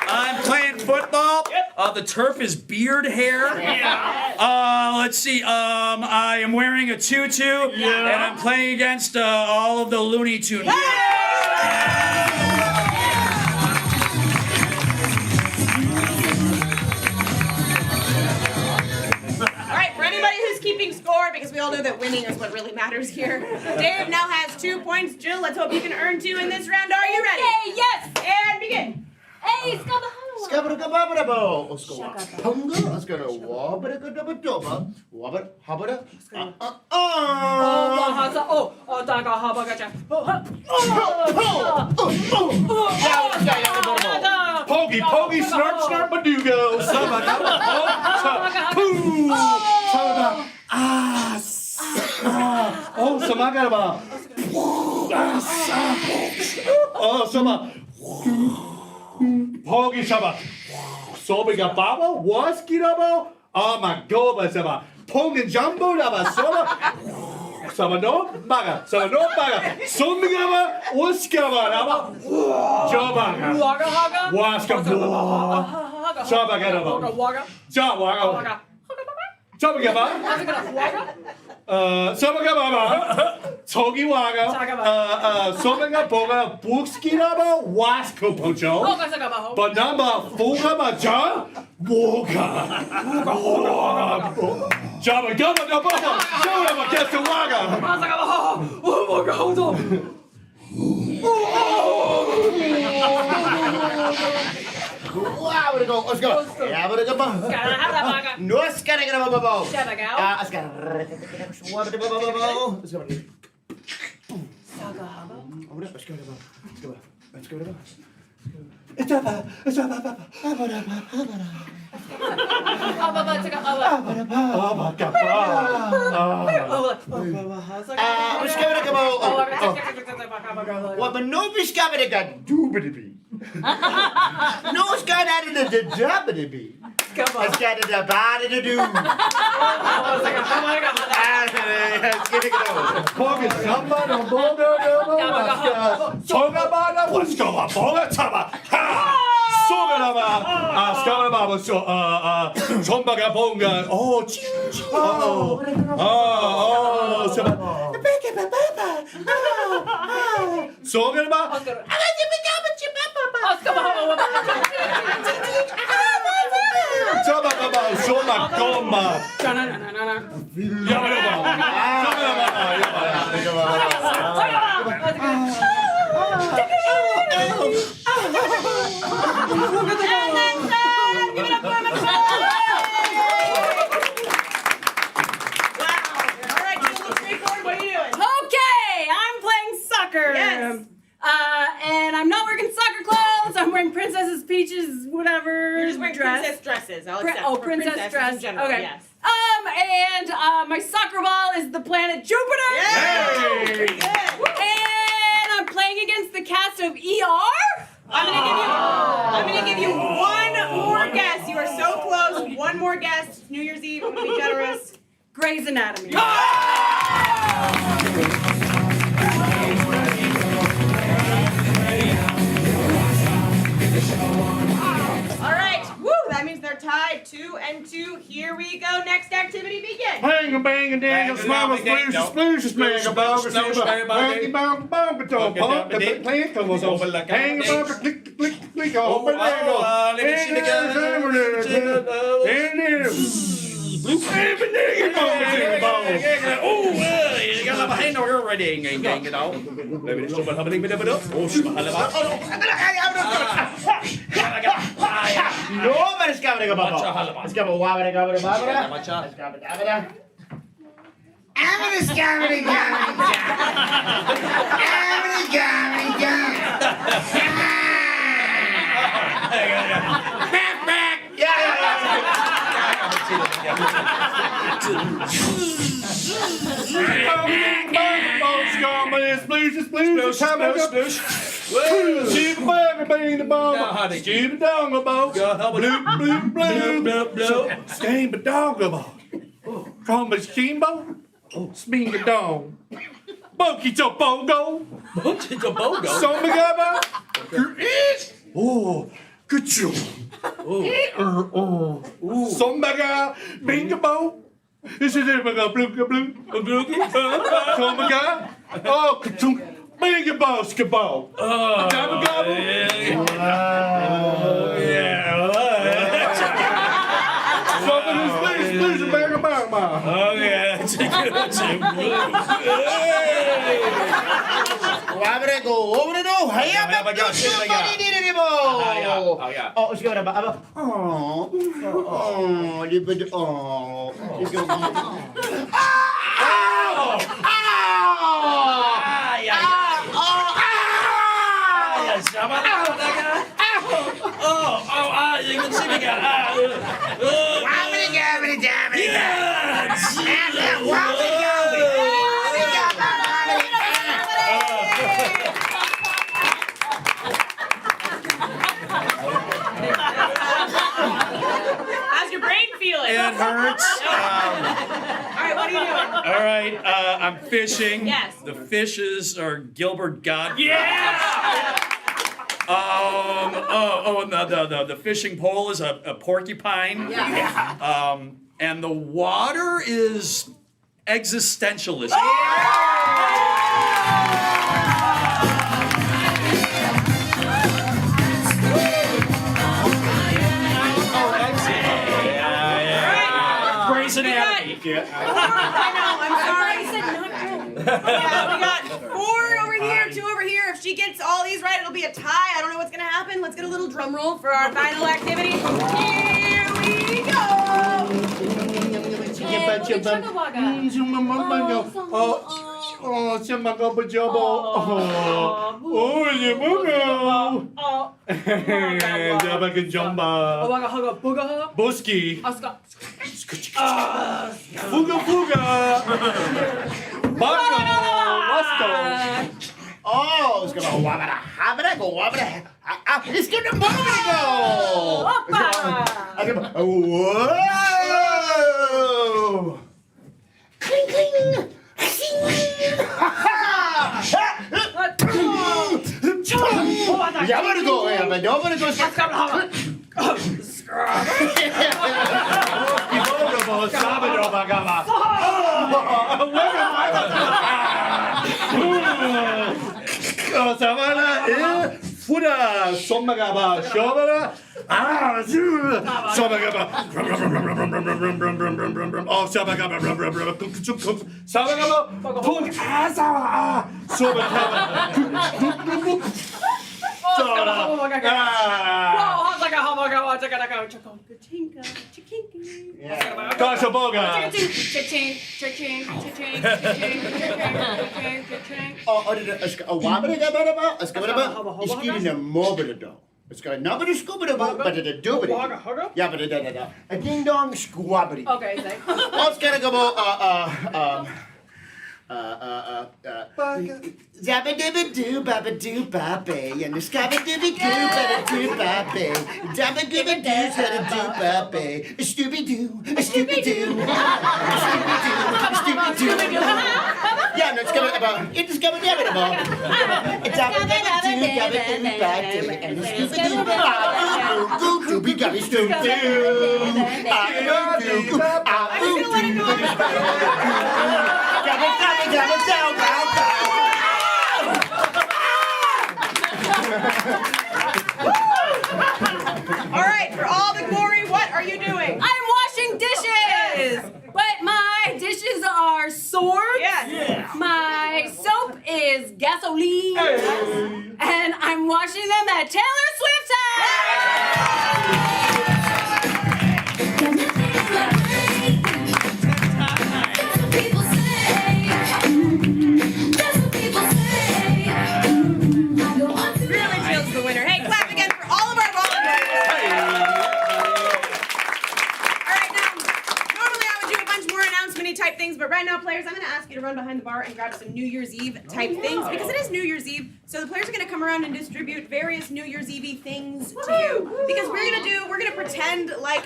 I'm playing football. The turf is beard hair. Yeah. Let's see. I am wearing a tutu, and I'm playing against all of the Looney Tunes. All right, for anybody who's keeping score, because we all know that winning is what really matters here, Dave now has 2 points. Jill, let's hope you can earn 2 in this round. Are you ready? Okay, yes. And begin. Hey, Scabba-da-gabba-da-bo. Let's go to wabba-da-gabba-dabba. Wabba-habba-da. Poggy, poggy, snarp, snarp, badoogo. Oh, samagaraba. Oh, sama. Poggy shaba. Sobiga baba, was girabo. Oh my God, sama pong jumbo daba sama. Sama no baga. Somigaba uskaba daba. Jobaga. Waga haga. Waska. Jobaga daba. Waga. Jobaga. Jobaga. Somigaba. Togi waga. Somiga boga buskiraba wasko pocho. Banamba fugaba ja. Woga. Jabba gabba gabba. Jabba gets the waga. Wow, let's go. Yeah, but go. No, it's gonna get a bubble. Let's go. It's a what the no biscabity got doobity. No scat out of the jabbity bee. It's got a body to do. And I'm not wearing soccer clothes. I'm wearing Princess Peach's whatever. You're just wearing princess dresses. I'll accept. Princess dress. In general, okay. Yes. And my soccer ball is the planet Jupiter. Yay! And I'm playing against the cast of ER. I'm gonna give you one more guess. You are so close. One more guess. New Year's Eve. I'm gonna be generous. Grey's Anatomy. All right. Woo! That means they're tied 2-2. Here we go. Next activity begin. Bang a bang a dang a small sploosh sploosh bang a bang a bang bang a dog pop the plant comes over like hang about click click click over Nobody's got to go bubble. Let's go wobbly gobble bubble. Oh, good job. Sombaga, bingabo. This is it, blue. Sombaga. Oh, bingabo, skabo. Gobble, gobble. You can see me again. How's your brain feeling? It hurts. All right, I'm fishing. Yes. The fishes are Gilbert Godfrey. Yeah! The fishing pole is a porcupine. Yeah. And the water is existentialist. Grey's Anatomy. I know, I'm sorry. Yeah, we got 4 over here, 2 over here. If she gets all these right, it'll be a tie. I don't know what's gonna happen. Let's get a little drum roll for our final activity. Here we go! Boski. Fuga fuga. Bango. Wasto. Oh, it's gonna wabba habba go wabba. It's gonna go. Whoa! Cling cling. Yabba go, yabba go. Fuda, somagaba, shobara, somagaba, oh, sabagaba, sabagaba, punk, asawa, sobagaba, It's got another scuba but it a doobity. Yeah, but a ding dong squabbity. Okay, thanks. Oh, it's gonna go zabba dibba doo babba doo babba and the scabba dibba doo babba doo babba dabba dibba doo zabba doo babba a stooby doo a stooby doo a stooby doo. Yeah, no, it's gonna about it's gonna be about dabba dibba doo dabba doo babba and the stooby doo go to be gummy stoo doo All right, for all the glory, what are you doing? I'm washing dishes! But my dishes are swords. Yes. Yeah. My soap is gasoline. Hey. And I'm washing them at Taylor Swift's Really feels the winner. Hey, clap again for all of our volunteers. All right, now, normally I would do a bunch more announcement-y type things, but right now, players, I'm going to ask you to run behind the bar and grab some New Year's Eve type things, because it is New Year's Eve, so the players are going to come around and distribute various New Year's Eve things to you, because we're going to pretend like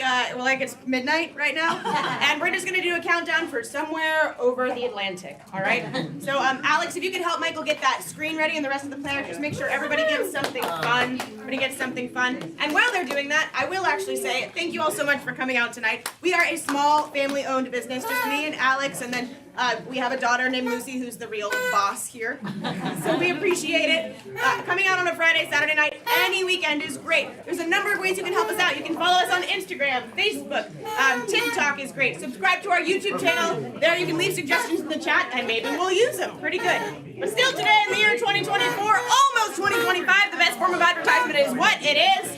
it's midnight right now, and we're just going to do a countdown for somewhere over the Atlantic, all right? So, Alex, if you could help Michael get that screen ready, and the rest of the players, just make sure everybody gets something fun. Everybody gets something fun. And while they're doing that, I will actually say thank you all so much for coming out tonight. We are a small family-owned business, just me and Alex, and then we have a daughter named Lucy who's the real boss here. So we appreciate it. Coming out on a Friday, Saturday night, any weekend is great. There's a number of ways you can help us out. You can follow us on Instagram, Facebook, TikTok is great. Subscribe to our YouTube channel. There you can leave suggestions in the chat and maybe we'll use them. Pretty good. But still today in the year 2024, almost 2025, the best form of advertisement is what? It is?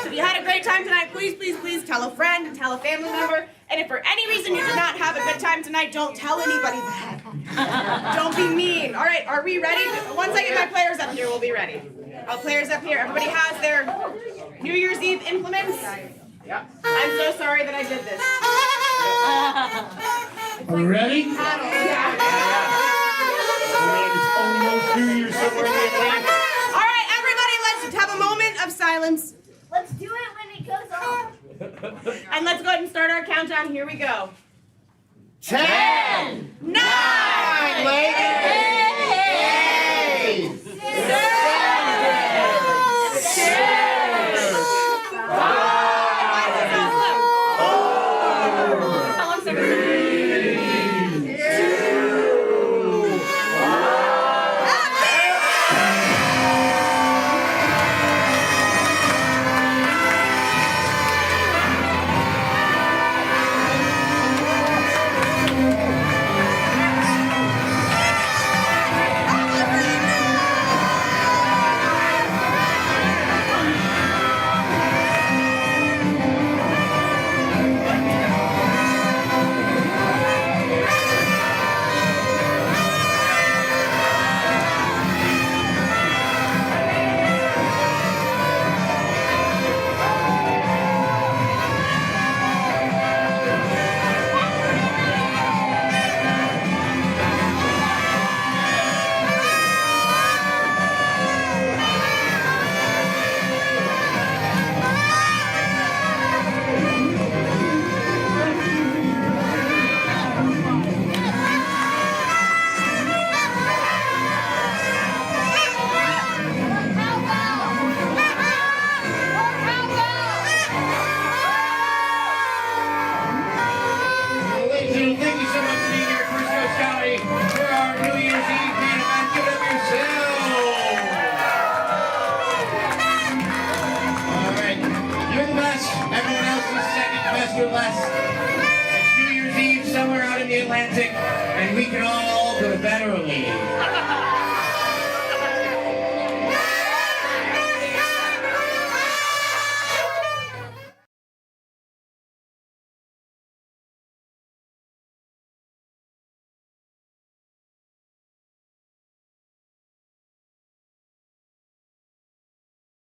If you had a great time tonight, please, please, please tell a friend and tell a family member. And if for any reason you did not have a good time tonight, don't tell anybody that. Don't be mean. All right, are we ready? Once I get my players up here, we'll be ready. All players up here. Everybody has their New Year's Eve implements? Yeah. I'm so sorry that I did this. Are we ready? It's almost New Year's somewhere in the Atlantic. All right, everybody, let's have a moment of silence. Let's do it when it goes off. And let's go ahead and start our countdown. Here we go. 10, 9, ladies. 8, It's New Year's Eve somewhere out in the Atlantic, and we can all go to bed early.